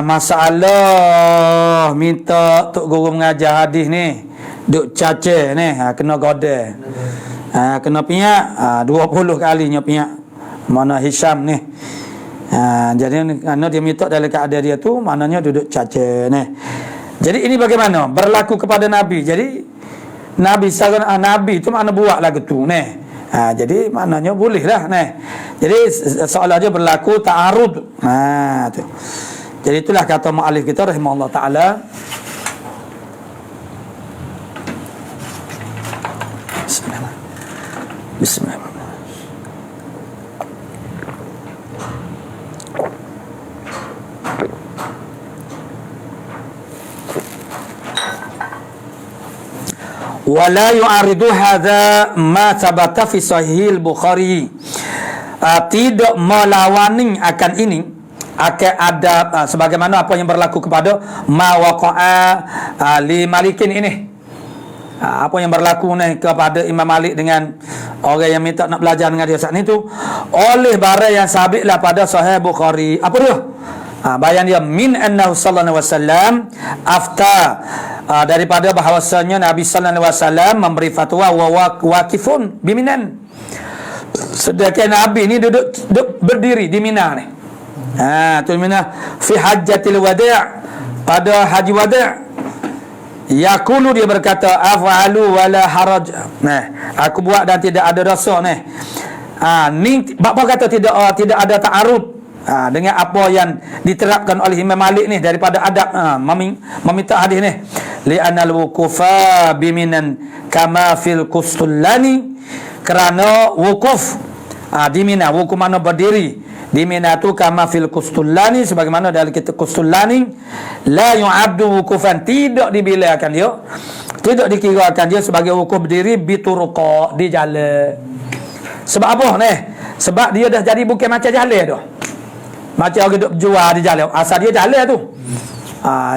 Masalah minta tok guru mengajar hadis ni duk caca ni, kena goda. Kena piak 20 kalinya piak. Mana Hisham ni. Jadi kerana dia minta dalam keadaan dia tu, maknanya duduk caca ni. Jadi ini bagaimana berlaku kepada Nabi. Jadi Nabi Nabi tu mana buat lagu tu ni. Jadi maknanya boleh lah ni. Jadi soalan dia berlaku ta'arud. Tu. Jadi itulah kata mu'alif kita rahimahullah ta'ala. Bismillah. Wala yu'aridu hadha ma thabata fi sahih al-Bukhari. Tidak melawani akan ini, akan ada sebagaimana apa yang berlaku kepada ma waqa'a li Malikin ini. Apa yang berlaku ni kepada Imam Malik dengan orang yang minta nak belajar dengan dia saat ni tu, oleh barang yang sabitlah pada sahih Bukhari. Apa dia? Bayan dia min annahu sallallahu alaihi wasallam afta, daripada bahawasanya Nabi sallallahu alaihi wasallam memberi fatwa wa waqifun biminan. Sedangkan Nabi ni duduk berdiri di Mina ni. Tu Mina fi hajjatil wada', pada haji wada'. Yaqulu, dia berkata af'alu wala haraj. Aku buat dan tidak ada dosa ni. Ni bapa kata tidak ada ta'arud dengan apa yang diterapkan oleh Imam Malik ni daripada adab meminta hadis ni. Li'anal wukufa biminan kama fil Qustullani, kerana wukuf di Mina, wukuf mana berdiri di Mina tu kama fil Qustullani, sebagaimana dalam kitab Qustullani, la yu'abdu wukufan, tidak dibilangkan dia, tidak dikirakan dia sebagai wukuf berdiri bituruqa, di jalan. Sebab apa ni? Sebab dia dah jadi bukan macam jalan tu, macam orang duduk jual di jalan, asal dia jalan tu.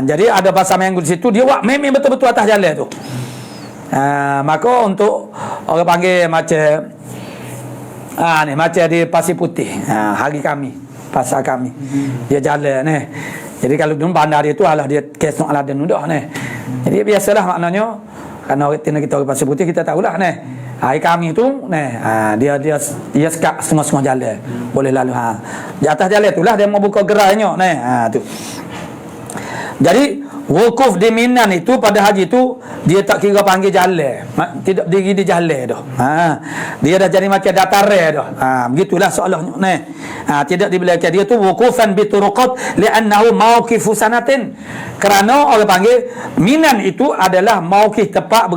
Jadi ada pasal minggu di situ, dia buat memang betul-betul atas jalan tu. Maka untuk orang panggil macam ni, macam di Pasir Putih, hari kami, pasal kami, dia jalan ni. Jadi kalau dulu bandar dia tu adalah dia kesok Aladdin udah ni. Jadi biasalah maknanya, kerana kita orang Pasir Putih, kita tahulah ni. Hari kami tu ni, dia sekat setengah-setengah jalan, boleh lalu. Di atas jalan itulah dia mau buka gerainya ni. Tu. Jadi wukuf di Mina itu pada haji itu dia tak kira panggil jalan, tidak diri di jalan dah. Dia dah jadi macam dataran dah. Begitulah soalnya ni. Tidak dibilangkan dia tu wukufan bi turuqat li'annahu mauqifu sanatin, kerana orang panggil Minan itu adalah mauqif, tempat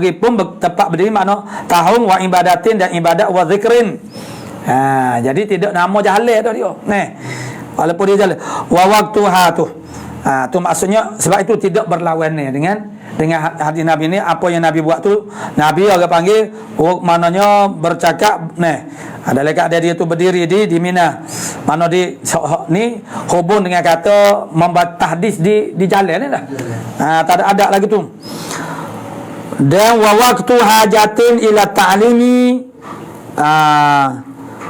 tempat berdiri, makna tahun wa ibadatin, dan ibadat wa zikrin. Jadi tidak nama jalan dah dia ni, walaupun dia jalan wa waktuha tu. Tu maksudnya sebab itu tidak berlawan ni dengan hadis Nabi ni. Apa yang Nabi buat tu, Nabi orang panggil maknanya bercakap ni. Dalam keadaan dia tu berdiri di Mina, mana ni hubung dengan kata membuat tahdis di jalan ni dah. Tak ada lagi tu. Dan wa waqtu hajatin ila ta'limi,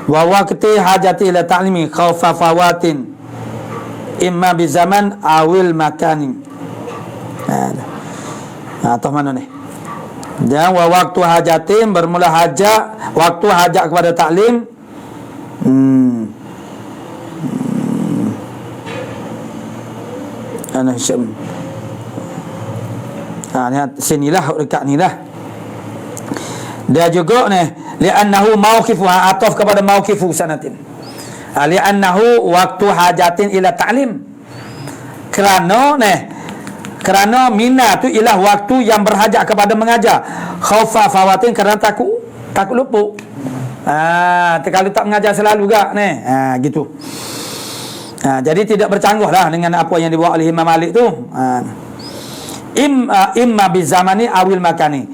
wa waqti hajati ila ta'limi khaufa fawatin imma bi zaman awil makani. Atau mana ni? Dan wa waktu hajatin, bermula hajat, waktu hajat kepada taklim. Ana Hisham. Ni sinilah dekat ni lah. Dia juga ni li'annahu mauqifu, ataf kepada mauqifu sanatin. Li'annahu waktu hajatin ila ta'lim, kerana Mina tu ialah waktu yang berhajat kepada mengajar. Khaufa fawatin, kerana takut luput. Kalau tak mengajar selalu gak ni, gitu. Jadi tidak bercanggah lah dengan apa yang dibuat oleh Imam Malik tu. Imma bi zamani awil makani,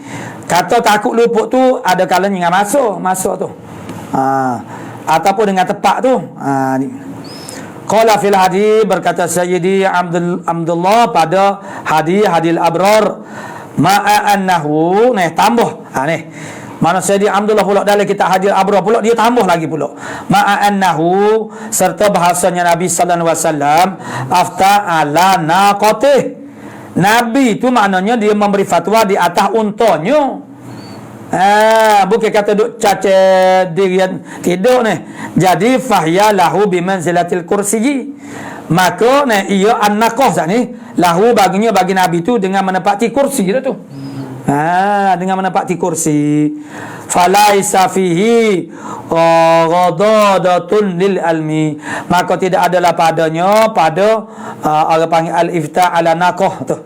kata takut luput tu ada kalanya dengan masa tu, ataupun dengan tepat tu. Qala fil hadis, berkata Sayyidi Abdullah pada hadil abrar, ma'a annahu, tambah. Ni mana Sayyidi Abdullah pula dalam kitab hadil abrar pula dia tambah lagi pula, ma'a annahu, serta bahasanya Nabi sallallahu alaihi wasallam afta ala naqatih. Nabi itu maknanya dia memberi fatwa di atas untanya. Bukan kata duk cacat dirian, tidak ni. Jadi fahya lahu bimanzilatil kursi. Maka ia an-naqah ni lahu baginya, bagi Nabi tu dengan menempati kursi dah tu. Dengan menempati kursi. Falaisa fihi ghadadatun lil almi. Maka tidak adalah padanya pada orang panggil al-ifta ala naqah tu.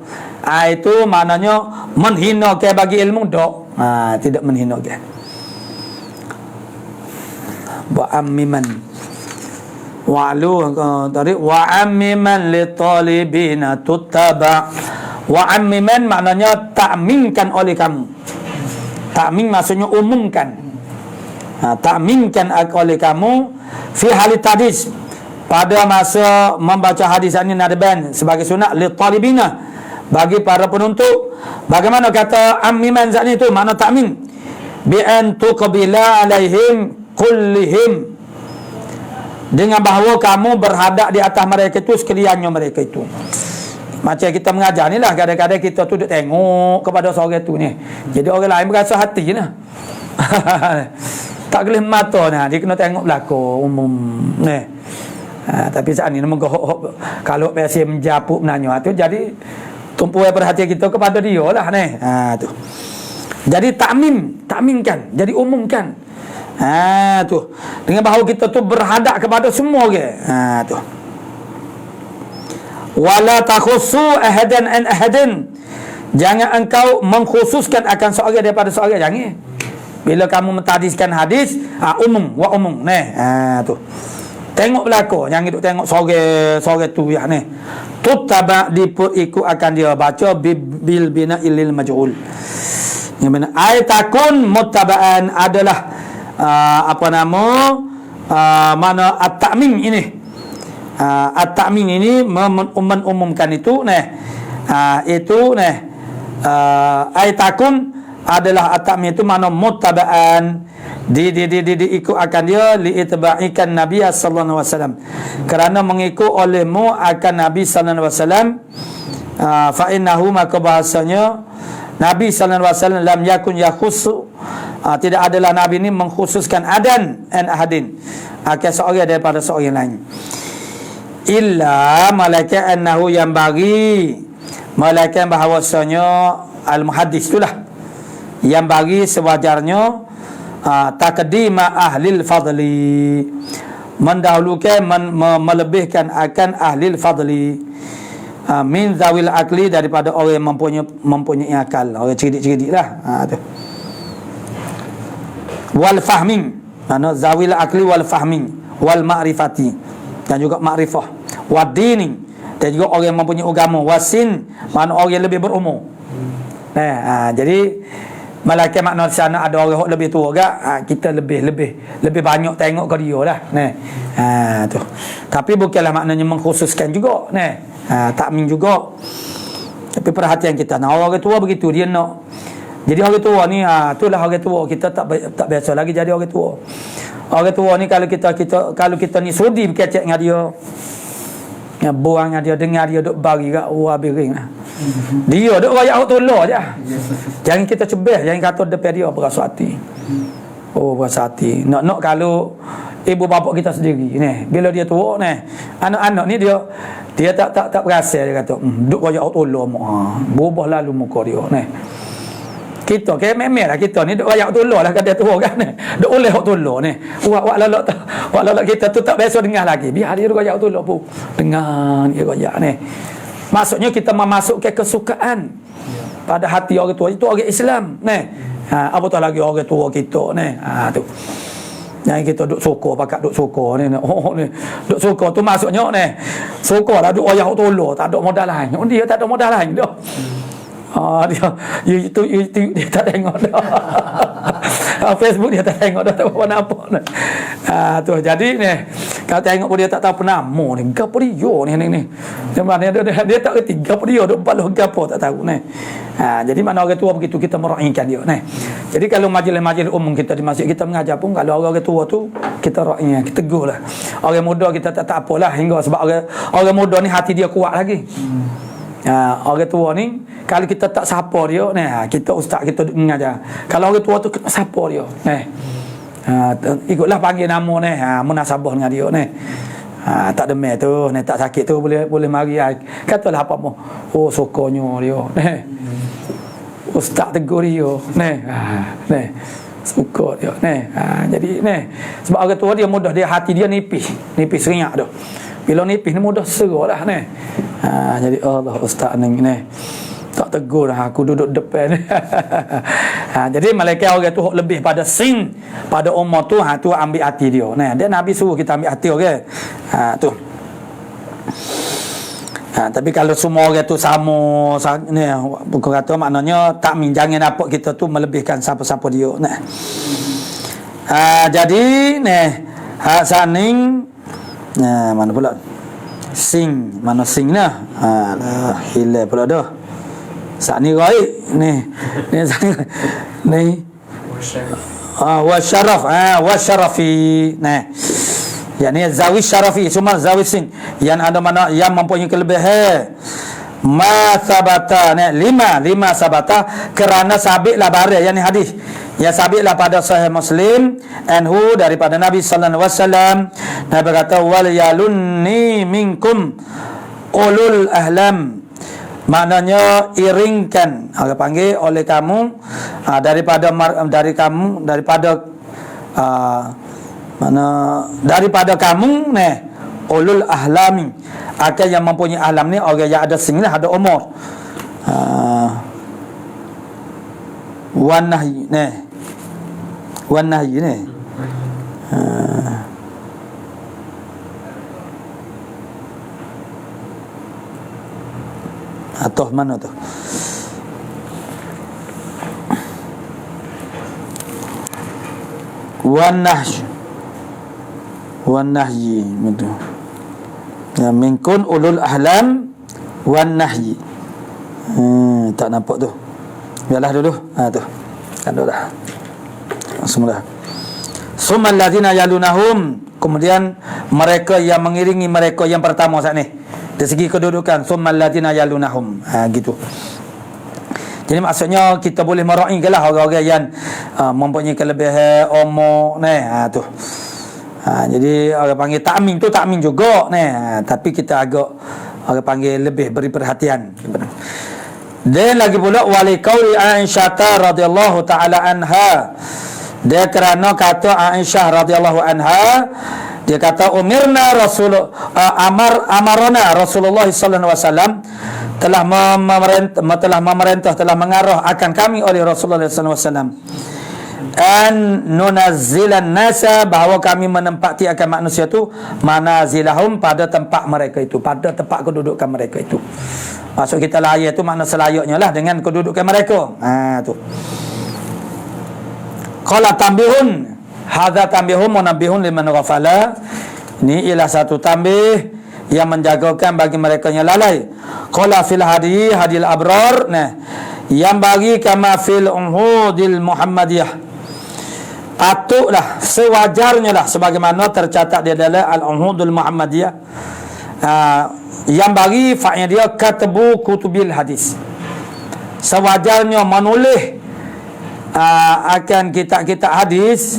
Itu maknanya menghina ke bagi ilmu dok. Tidak menghina ke. Wa ammiman wa'lu tadi wa ammiman li talibina tuttaba. Wa ammiman maknanya takminkan oleh kamu. Takmin maksudnya umumkan. Takminkan oleh kamu fi halit hadis, pada masa membaca hadis ini nadban sebagai sunat li talibina, bagi para penuntut. Bagaimana kata ammiman zat itu makna takmin? Bi an tuqbila alaihim kullihim, dengan bahawa kamu berhadap di atas mereka itu sekaliannya mereka itu. Macam kita mengajar ni lah, kadang-kadang kita tu duk tengok kepada seorang tu ni, jadi orang lain berasa hati lah. Tak boleh mata nah, dia kena tengok belakang umum ni. Tapi saat ni kalau biasa menjapuk menanya tu, jadi tumpuan perhatian kita kepada dia lah ni. Tu. Jadi takminkan, jadi umumkan. Tu. Dengan bahawa kita tu berhadap kepada semua orang. Tu. Wala takhussu ahadan an ahadin. Jangan engkau mengkhususkan akan seorang daripada seorang, jangan. Bila kamu mentadiskan hadis, umum wa umum. Tu. Tengok belakang, jangan duk tengok seorang tu ya ni. Tuttaba diikut akan dia baca bil bina ilil majhul. Yang mana ayatakun muttaba'an adalah mana at-ta'mim ini. At-ta'mim ini mengumumkan itu ayatakun adalah at-ta'mim itu mana muttaba'an diikut akan dia liitba'ikan Nabi sallallahu alaihi wasallam, kerana mengikut olehmu akan Nabi sallallahu alaihi wasallam. Fa innahu, maka bahasanya Nabi sallallahu alaihi wasallam lam yakun yakhussu, tidak adalah Nabi ini mengkhususkan adan an ahadin akan seorang daripada seorang lain, illa malaikat annahu, yang bagi malaikat bahawasanya al-muhaddis itulah yang bagi sewajarnya taqdima ahlil fadli, mendahulukan melebihkan akan ahlil fadli, min zawil akli, daripada orang yang mempunyai akal, orang cerdik-cerdik lah. Tu. Wal fahmin, mana zawil akli wal fahmin, wal ma'rifati, dan juga ma'rifah, wad dini, dan juga orang yang mempunyai agama, wasin, mana orang yang lebih berumur. Jadi malaikat makna sana ada orang yang lebih tua gak, kita lebih banyak tengok ke dia lah. Tu. Tapi bukanlah maknanya mengkhususkan juga. Takmin juga. Tapi perhatian kita, orang tua begitu dia nak. Jadi orang tua ni, itulah orang tua kita tak biasa lagi jadi orang tua. Orang tua ni kalau kita ni sudi berkecek dengan dia, buang dengan dia, dengar dia duk bagi kat habis ring lah. Dia duk rayak tolong je. Jangan kita cebeh, jangan kata depan dia berasa hati. Berasa hati. Nak kalau ibu bapa kita sendiri ni, bila dia tua ni, anak-anak ni dia tak berasa, dia kata duk rayak tolong berubah lalu muka dia ni. Kita memang lah kita ni duk rayak tolong lah kata tua kan ni. Duk oleh hak tolong ni. Wak lalak kita tu tak biasa dengar lagi. Biar dia duk rayak tolong pun. Dengar dia rayak ni. Maksudnya kita memasukkan kesukaan pada hati orang tua. Itu orang Islam ni. Apatah lagi orang tua kita ni. Tu. Yang kita duk syukur, pakat duk syukur ni. Ni. Duk syukur tu maksudnya ni. Syukur lah duk rayak tolong, tak ada modal lain. Dia tak ada modal lain dah. Dia dia tak tengok dah. Facebook dia tak tengok dah, tak apa-apa. Tu jadi ni Kalau tengok pun dia tak tahu penama ni, gapo dia ni. Dia mana dia tak reti gapo dia duk baluh gapo tak tahu ni. Jadi mana orang tua begitu kita meraihkan dia ni. Jadi kalau majlis-majlis umum kita di masjid kita mengajar pun kalau orang tua tu kita raih, kita tegurlah. Orang muda kita tak apalah hingga sebab orang muda ni hati dia kuat lagi. Orang tua ni kalau kita tak sapa dia ni, kita ustaz kita mengajar. Kalau orang tua tu kena sapa dia. Ikutlah panggil nama ni, munasabah dengan dia ni. Tak demam tu, ni tak sakit tu boleh mari. Katalah apa mau. Oh sokonyo dia. Ustaz tegur dia. Ni. Suka dia. Jadi ni sebab orang tua dia mudah, dia hati dia nipis seringat tu. Bila nipis ni mudah serahlah ni. Jadi Allah ustaz ni tak tegur aku duduk depan. Jadi malaikat orang tu lebih pada sing pada umur tu, tu ambil hati dia. Dia Nabi suruh kita ambil hati orang. Tu. Tapi kalau semua orang tu sama ni buku kata maknanya tak jangan apa kita tu melebihkan siapa-siapa dia. Jadi ni saning mana pula sing mana sing lah. Hilang pula dah. Saat ni baik ni wa syarafi nah yakni zawi syarafi cuma zawi sin yang ada mana yang mempunyai kelebihan ma sabata lima sabata kerana sabitlah barang yakni hadis ya sabitlah pada sahih Muslim anhu daripada Nabi sallallahu alaihi wasallam Nabi berkata wal yalunni minkum ulul ahlam, maknanya iringkan orang panggil oleh kamu daripada kamu ni ulul ahlami, akan yang mempunyai ahlam ni orang yang ada singlah, ada umur. Wan nahyi ni atau mana tu wan nahyi betul ya minkun ulul ahlam wan nahyi. Tak nampak tu, biarlah dulu. Tu kan dah semula summal ladzina yalunahum, kemudian mereka yang mengiringi mereka yang pertama saat ni dari segi kedudukan summal ladzina yalunahum, gitu. Jadi maksudnya kita boleh meraihkanlah orang-orang yang mempunyai kelebihan umur ni tu. Jadi orang panggil takmin tu takmin juga ni, tapi kita agak orang panggil lebih beri perhatian. Dan lagi pula wali qauli Aisyah radhiyallahu taala anha, dia kerana kata Aisyah radhiyallahu anha, dia kata umirna amarna Rasulullah sallallahu alaihi wasallam, telah memerintah telah mengarah akan kami oleh Rasulullah sallallahu alaihi wasallam an nunazzilan nasa, bahawa kami menempati akan manusia itu manazilahum, pada tempat mereka itu, pada tempat kedudukan mereka itu. Maksud kita layak itu makna selayaknya lah dengan kedudukan mereka. Tu. Qala tambihun, hadza tambihun munabbihun liman ghafala. Ini ialah satu tambih yang menjagakan bagi mereka yang lalai. Qala fil hadil abrar, yang bagi kama fil uhudil muhammadiyah, patutlah sewajarnya lah sebagaimana tercatat di dalam al-uhudul muhammadiyah, yang bagi faknya dia katabu kutubil hadis, sewajarnya menulis akan kitab-kitab hadis,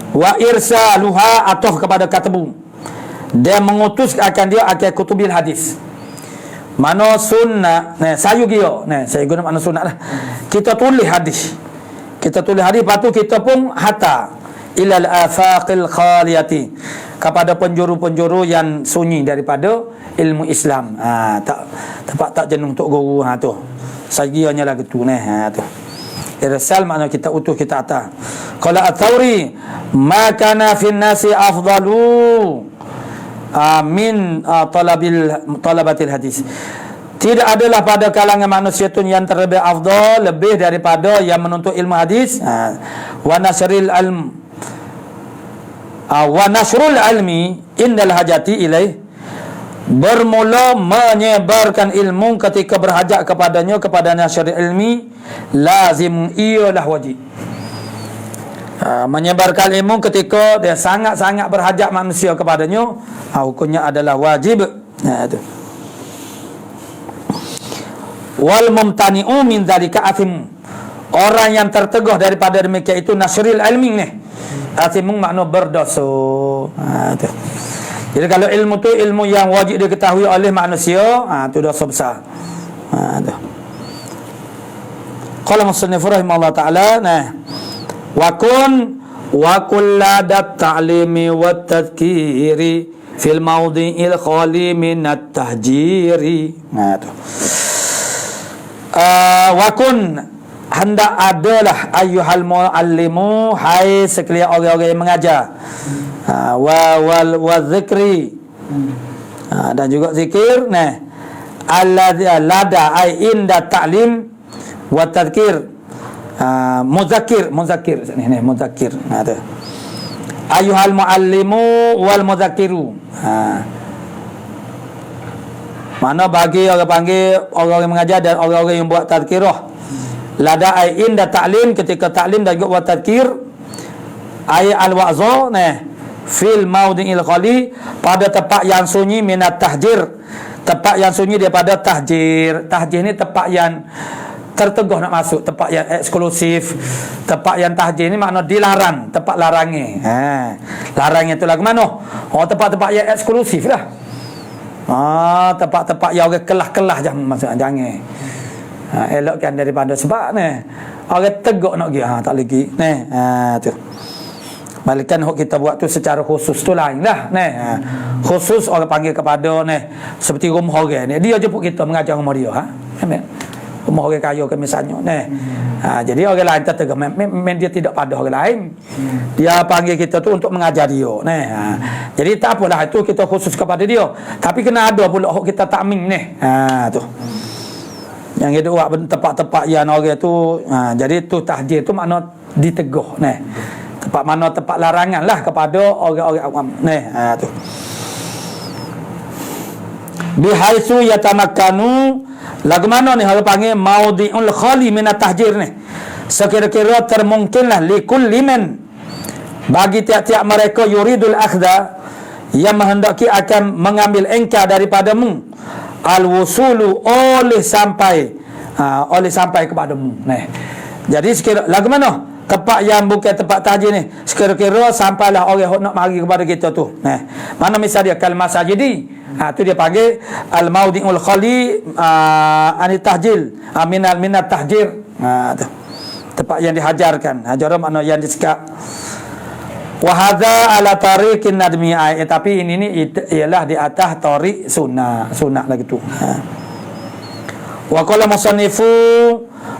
wa irsaluha atau kepada katabu, dia mengutus akan dia akan kutubil hadis. Mana sunnah, saya guna makna sunnah lah. Kita tulis hadis, lepas tu kita pun hatta ilal afaqil khaliyati, kepada penjuru-penjuru yang sunyi daripada ilmu Islam. Tak jenung tok guru tu. Saya hanyalah gitu tu. Irsal makna kita utuh, kita atas. Qala at-Tsauri ma kana fin nasi afdalu min talabatil hadis. Tidak adalah pada kalangan manusia itu yang terlebih afdal, lebih daripada yang menuntut ilmu hadis. Wa nasril ilm, Wa nasrul ilmi indal hajati ilaih, bermula menyebarkan ilmu ketika berhajat kepadanya, kepada nasrul ilmi, lazim ialah wajib. Menyebarkan ilmu ketika dia sangat-sangat berhajat manusia kepadanya, hukumnya adalah wajib. Itu. Wal mumtani'u min dzalika athim. Orang yang terteguh daripada demikian itu nasril ilmi ni. Athim makna berdosa. Itu. Jadi kalau ilmu tu ilmu yang wajib diketahui oleh manusia, itu dosa besar. Itu. Qala musannif rahimahullah taala, wa kulladat ta'limi wat tadhkiri fil mawdi'il khali min at-tahjiri. Itu. Wa kun, hendak adalah ayyuhal muallimu, hai sekalian orang-orang yang mengajar, wa zikri, dan juga zikir, alladzi lada ay inda ta'lim wa tadhkir, muzakkir ni muzakkir. Ada ayyuhal muallimu wal muzakkiru. Mana bagi orang panggil orang yang mengajar dan orang-orang yang buat tazkirah. Lada ai inda ta'lim, ketika ta'lim dan juga buat tazkir. Ay al-wa'za fil mawdi'il khali, pada tempat yang sunyi minat tahjir, tempat yang sunyi daripada tahjir. Tahjir ni tempat yang terteguh nak masuk, tempat yang eksklusif. Tempat yang tahjir ni makna dilarang, tempat larangnya. Larangnya tu lah ke mana? Tempat-tempat yang eksklusif lah. Tempat-tempat yang orang kelah-kelah jangan masuk, jangan. Elokkan daripada, sebab orang teguk nak pergi, tak lagi tu. Balikan hok kita buat tu secara khusus tu lain lah. Khusus orang panggil kepada seperti rumah orang dia jemput kita mengajar rumah dia, rumah orang kaya ke misalnya. Jadi orang lain tertegak, dia tidak pada orang lain. Dia panggil kita tu untuk mengajar dia. Jadi tak apalah, itu kita khusus kepada dia. Tapi kena ada pula hok kita takmim tu. Yang itu buat tempat-tempat yang orang tu, jadi tu tahjir tu makna diteguh. Tempat mana tempat larangan lah kepada orang-orang awam. Tu. Bihaitsu yatamakkanu, lagu mana ni orang panggil maudi'ul khali minat tahjir ni. Sekira-kira termungkinlah likul liman, bagi tiap-tiap mereka yuridul akhdha, yang menghendaki akan mengambil engkau daripadamu, al-wusulu, oleh sampai kepadamu. Jadi sekira lagu mana tempat yang bukan tempat tahjir ni, sekira-kira sampailah orang nak mari kepada kita tu. Mana misal dia kal masajidi, tu dia panggil al maudi'ul khali anit tahjil, minat tahjir. Tu tempat yang dihajarkan. Hajar makna yang disekat. Wa hadza ala tariqin nadmi, tapi ini ialah di atas tariq sunnah lagi tu. Wa qala musannifu,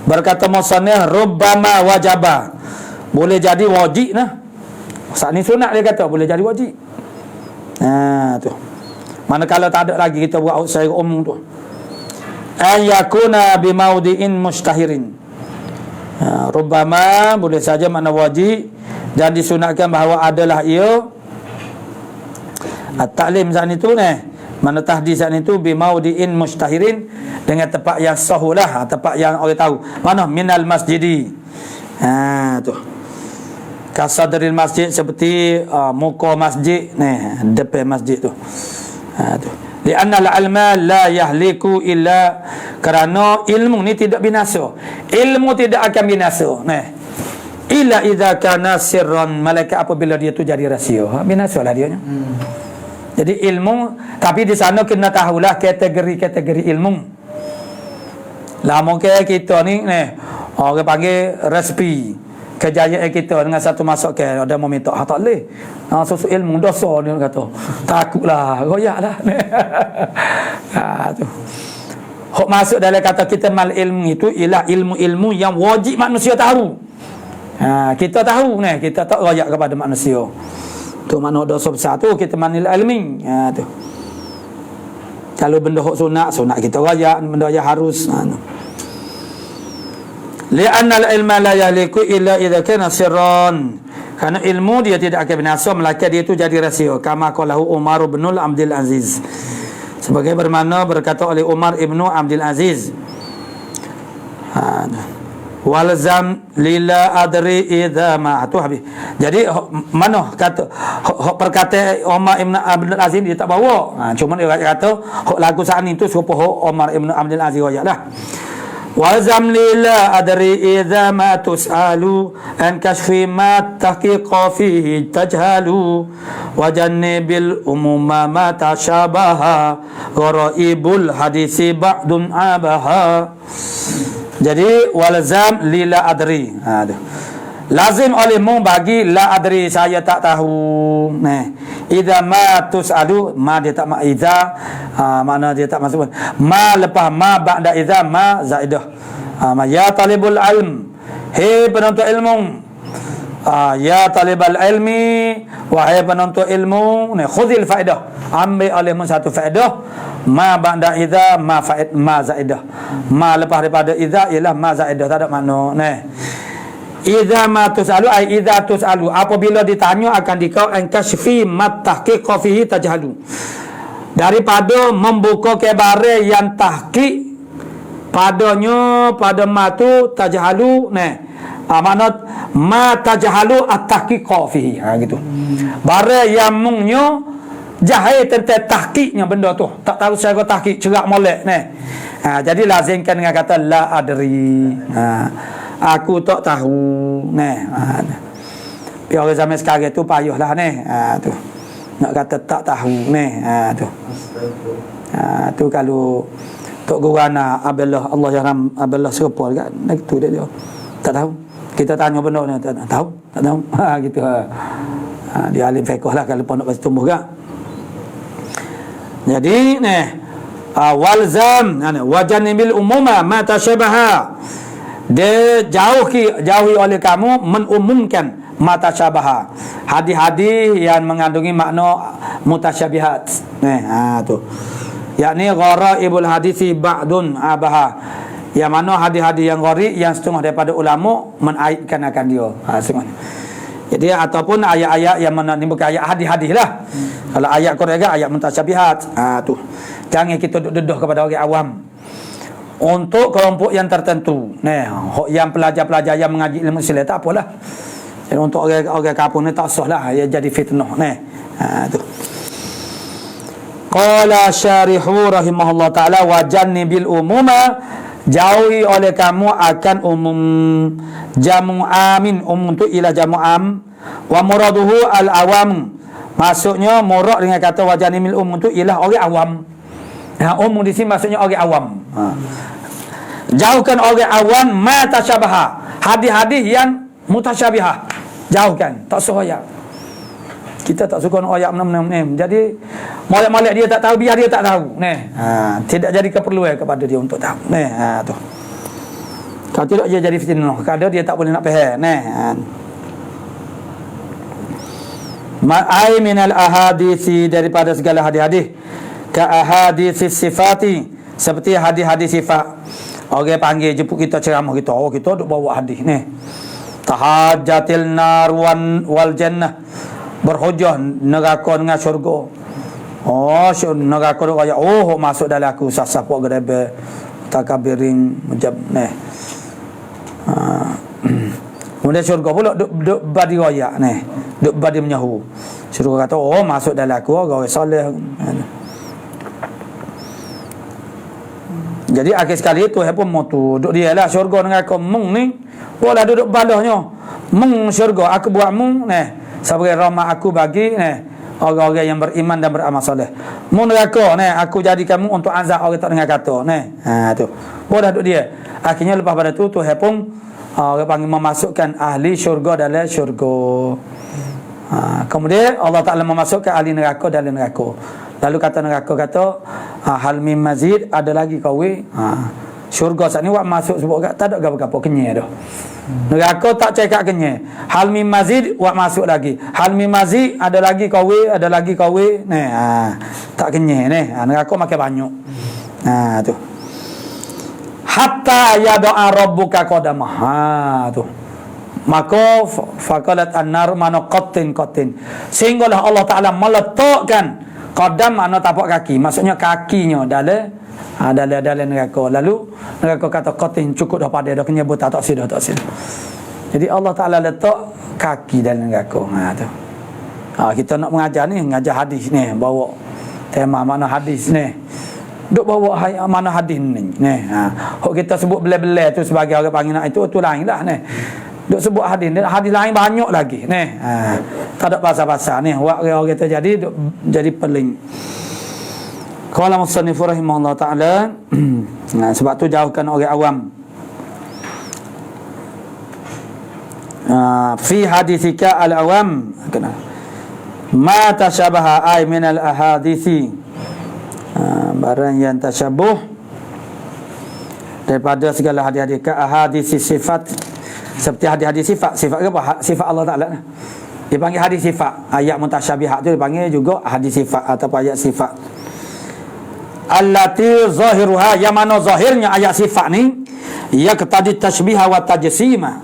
berkata musannif, rubbama wajaba, boleh jadi wajib nah. Saat ni sunat dia kata boleh jadi wajib. Tu. Manakala tak ada lagi kita buat secara umum tu. Ayakuna bi maudi'in mustahirin. Rubbama boleh saja makna wajib, dan disunatkan bahawa adalah ia at-ta'lim saat itu mana tahdis saat itu bi maudi'in mustahirin, dengan tempat yang sahulah, tempat yang orang tahu. Mana minal masjidi. Tu. Kasadril masjid, seperti muka masjid depan masjid tu. Tu. Li'anna al-ilma la yahliku illa, kerana ilmu ni tidak binasa. Ilmu tidak akan binasa. Illa idza kana sirran, malaikat apabila dia tu jadi rahsia, binasalah dia. Jadi ilmu, tapi di sana kena tahulah kategori-kategori ilmu. Lah mungkin kita ni orang panggil resipi kejayaan kita dengan satu masuk ke ada mau minta tak boleh. Susu ilmu dosa dia kata. Takutlah, royaklah. Tu. Hok masuk dalam kata kita mal ilmu itu ialah ilmu-ilmu yang wajib manusia tahu. Kita tahu kita tak royak kepada manusia. Tu mana dosa besar tu kita manil ilmi. Tu. Kalau benda hok sunat kita royak, benda yang harus. Li'anna al-ilma la yahliku illa idza kana sirran, Kerana ilmu dia tidak akan binasa, melainkan dia itu jadi rahsia. Kama qalahu Umar bin Abdul Aziz. Sebagai bermakna berkata oleh Umar ibnu Abdul Aziz. Walzam lila adri idza ma tu habis. Jadi mana kata perkataan Umar ibn Abdul Aziz dia tak bawa. Cuma dia kata lagu saat itu serupa Umar ibn Abdul Aziz royak walzam lila adri idza ma tusalu an kashfi ma tahqiqa fihi tajhalu wa jannibil umuma ma tashabaha gharaibul hadisi ba'dun abaha. Jadi walzam lila adri. Lazim olehmu bagi la adri, saya tak tahu. Idza ma tusalu, ma dia tak idza, mana dia tak masuk. Ma lepas ma ba'da idza ma zaidah. Ya talibul ilm, hei penuntut ilmu. Ya talibal ilmi, wahai penuntut ilmu, khudhil faedah, ambil olehmu satu faedah. Ma ba'da idza ma faid ma zaidah. Ma lepas daripada idza ialah ma zaidah, tak ada makna. Idza ma tusalu ai idza tusalu, apabila ditanya akan dikau angkashfi matahqiq fihi tajhalu, daripada membuka kebare yang tahqiq padanya pada matu tajhalu. Makna ma tajhalu at-tahqiq fihi, gitu. Bare yang mungnya jahil tentang tahqiqnya benda tu, tak tahu secara tahqiq, cerak molek jadi lazimkan dengan kata la adri. Aku tak tahu. Tapi orang zaman sekarang tu payahlah tu. Nak kata tak tahu tu. Tu kalau Tok Guru anak Abdullah, Allah Yaram Abdullah serupa kan. Tu dia. Tak tahu. Kita tanya benda ni, tak tahu. Tak tahu. Gitu. Dia alim fiqh lah kalau pondok masih tumbuh kan. Jadi walzam wajanibil umuma ma tashabaha, dia jauhi oleh kamu menumumkan mata syabaha, hadis-hadis yang mengandungi makna mutasyabihat. Tu yakni gharaibul hadisi ba'dun abaha, yang mana hadis-hadis yang gharib yang setengah daripada ulama menaibkan akan dia. Setengah. Jadi ataupun ayat-ayat yang menimbulkan ayat hadis-hadis lah. Kalau ayat Quran kan ayat mutasyabihat. Tu jangan kita duduk kepada orang awam. Untuk kelompok yang tertentu, yang pelajar-pelajar yang mengaji ilmu Islam tak apalah. Jadi untuk orang kampung ni tak sah lah, ia jadi fitnah. Tu. Qala syarihu rahimahullah ta'ala wa jannibil umuma, jauhi oleh kamu akan umum. Jamu amin, umum tu ialah jamu am. Wa muraduhu al awam, maksudnya murad dengan kata wa jannimil umum tu ialah orang awam. Umum di sini maksudnya orang awam. Jauhkan orang awam ma tasyabaha, hadis-hadis yang mutasyabihat. Jauhkan, tak suka ayat. Kita tak suka ayat menam-menam. Jadi molek-molek dia tak tahu, biar dia tak tahu. Tidak jadi keperluan kepada dia untuk tahu. Tu. Kalau tidak dia jadi fitnah, kadang dia tak boleh nak faham. Ma'ai minal ahadisi, daripada segala hadis-hadis, ka ahaditsis sifati, seperti hadis-hadis sifat. Orang panggil jemput kita ceramah kita, kita duk bawa hadis tahajjatil nar wal jannah, berhujah neraka dengan syurga. Neraka tu kaya masuk dalam aku sasap pok gedebe takabirin macam kemudian syurga pula duk badi royak duk badi menyahu. Syurga kata masuk dalam aku orang soleh. Jadi akhir sekali tu pun motu duk dia lah syurga dengan aku mung ni boleh duduk balahnya mung syurga aku buat mung sebagai rahmat aku bagi orang-orang yang beriman dan beramal soleh. Mung neraka aku jadi kamu untuk azab orang tak dengar kata tu boleh duduk dia. Akhirnya lepas pada tu pun orang panggil memasukkan ahli syurga dalam syurga. Kemudian Allah Ta'ala memasukkan ahli neraka dalam neraka. Lalu kata neraka kata hal mim mazid, ada lagi kau syurga saat ni wak masuk sebab tak ada apa-apa kenyai dah. Neraka tak cekak kenyai. Hal mim mazid wak masuk lagi. Hal mim mazid ada lagi kau ada lagi kau tak kenyai neraka makin banyak. Tu. Hatta yada'a rabbuka qadamah. Tu. Maka faqalat an-nar mana qatin. Sehinggalah Allah Taala meletakkan qadam mana tapak kaki, maksudnya kakinya dalam neraka. Lalu neraka kata qatin, cukup dah pada dah kenyebut tak sil. Jadi Allah Taala letak kaki dalam neraka. Tu. Kita nak mengajar ni, mengajar hadis ni, bawa tema mana hadis ni. Duk bawa mana hadis ni. Hok kita sebut belai-belai tu sebagai orang panggil nak itu lain dah ni. Duk sebut hadis lain banyak lagi ni. Tak ada pasal-pasal ni. Orang kita jadi peling. Qala musannif rahimahullah taala, sebab tu jauhkan orang awam. Fi hadithika al-awam ma tashabaha ay min al-ahadithi, barang yang tasyabuh daripada segala hadis-hadis ke ahadis sifat, seperti hadis-hadis sifat apa? Sifat Allah Taala. Dia panggil hadis sifat. Ayat mutasyabihat tu dipanggil juga hadis sifat atau ayat sifat. Allati zahiruha, yang mana zahirnya ayat sifat ni ya qatadi tashbiha wa tajsima.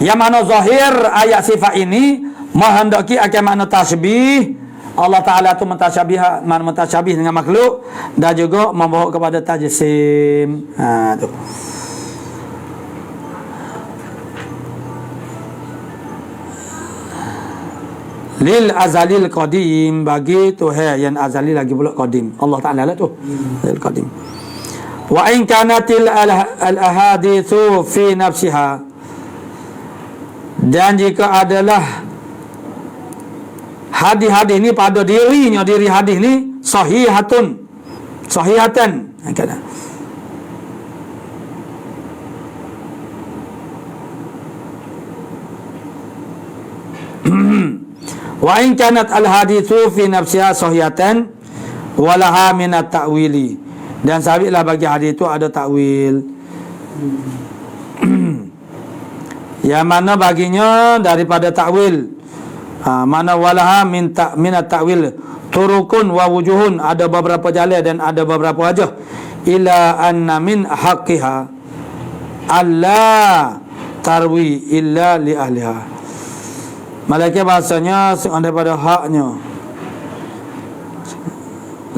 Yang mana zahir ayat sifat ini menghendaki akan makna tasbih. Allah Ta'ala tu mentasyabih dengan makhluk dan juga membawa kepada tajsim. Tu. Lil azalil qadim, bagi Tuhan yang azali lagi pula qadim. Allah Ta'ala lah tu. Lil qadim. Wa in kanatil al-ahadithu fi nafsiha, dan jika adalah hadis-hadis ni pada diri hadis ni sahihatan kata. Wa in kanat al hadithu fi nafsiha sahihatan walaha min at-ta'wili, dan sabitlah bagi hadis itu ada takwil. Yang mana baginya daripada takwil, mana walaha min at-ta'wil turukun wa wujuhun, ada beberapa jalan dan ada beberapa wajah. Ila anna min haqqiha alla tarwi illa li ahliha. Malaikat bahasanya daripada haknya,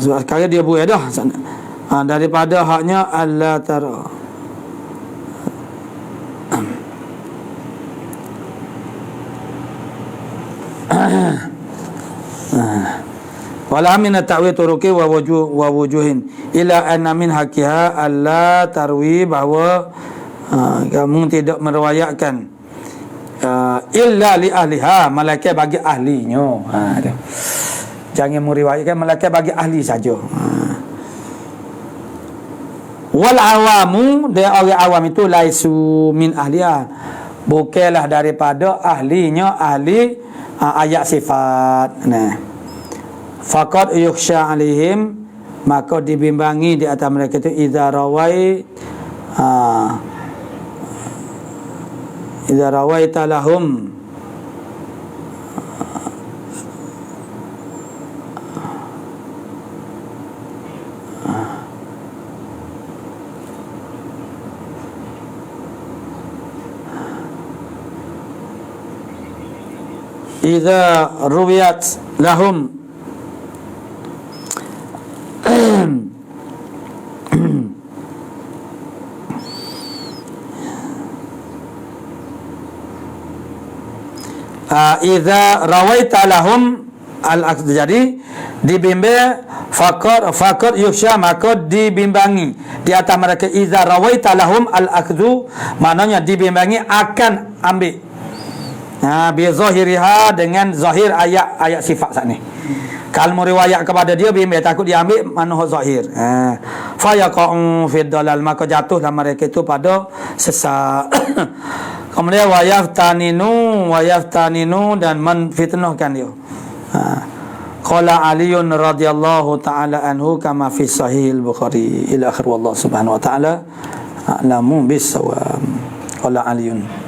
sebab sekarang dia buat dah daripada haknya alla tara wala min at-ta'wil turuki wa wujuhin ila anna min haqqiha alla tarwi, bahawa kamu tidak meriwayatkan illa li ahliha, malaikat bagi ahlinya. Jangan meriwayatkan malaikat bagi ahli saja. Wal awamu, dia orang awam itu laisu min ahliha, bukanlah daripada ahlinya ahli ayat sifat. Nah, faqad yukhsha alaihim, maka dibimbangi di atas mereka itu idza rawaita lahum idza ruwiyat lahum idza rawaita lahum al-aqd, jadi dibimbing faqad yuksha, maka dibimbangi di atas mereka idza rawaita lahum al-aqdu, maknanya dibimbangi akan ambil bi zahiriha, dengan zahir ayat sifat saat ni. Kalau meriwayat kepada dia bimbing takut dia ambil mana zahir, fa yaqa'u fi dalal, maka jatuhlah mereka itu pada sesat. Kemudian wayaftaninu dan menfitnahkan dia. Qala Aliun radhiyallahu ta'ala anhu kama fi sahih al-Bukhari ila akhir, wallahu subhanahu wa ta'ala a'lamu bis-shawab. Qala Aliun.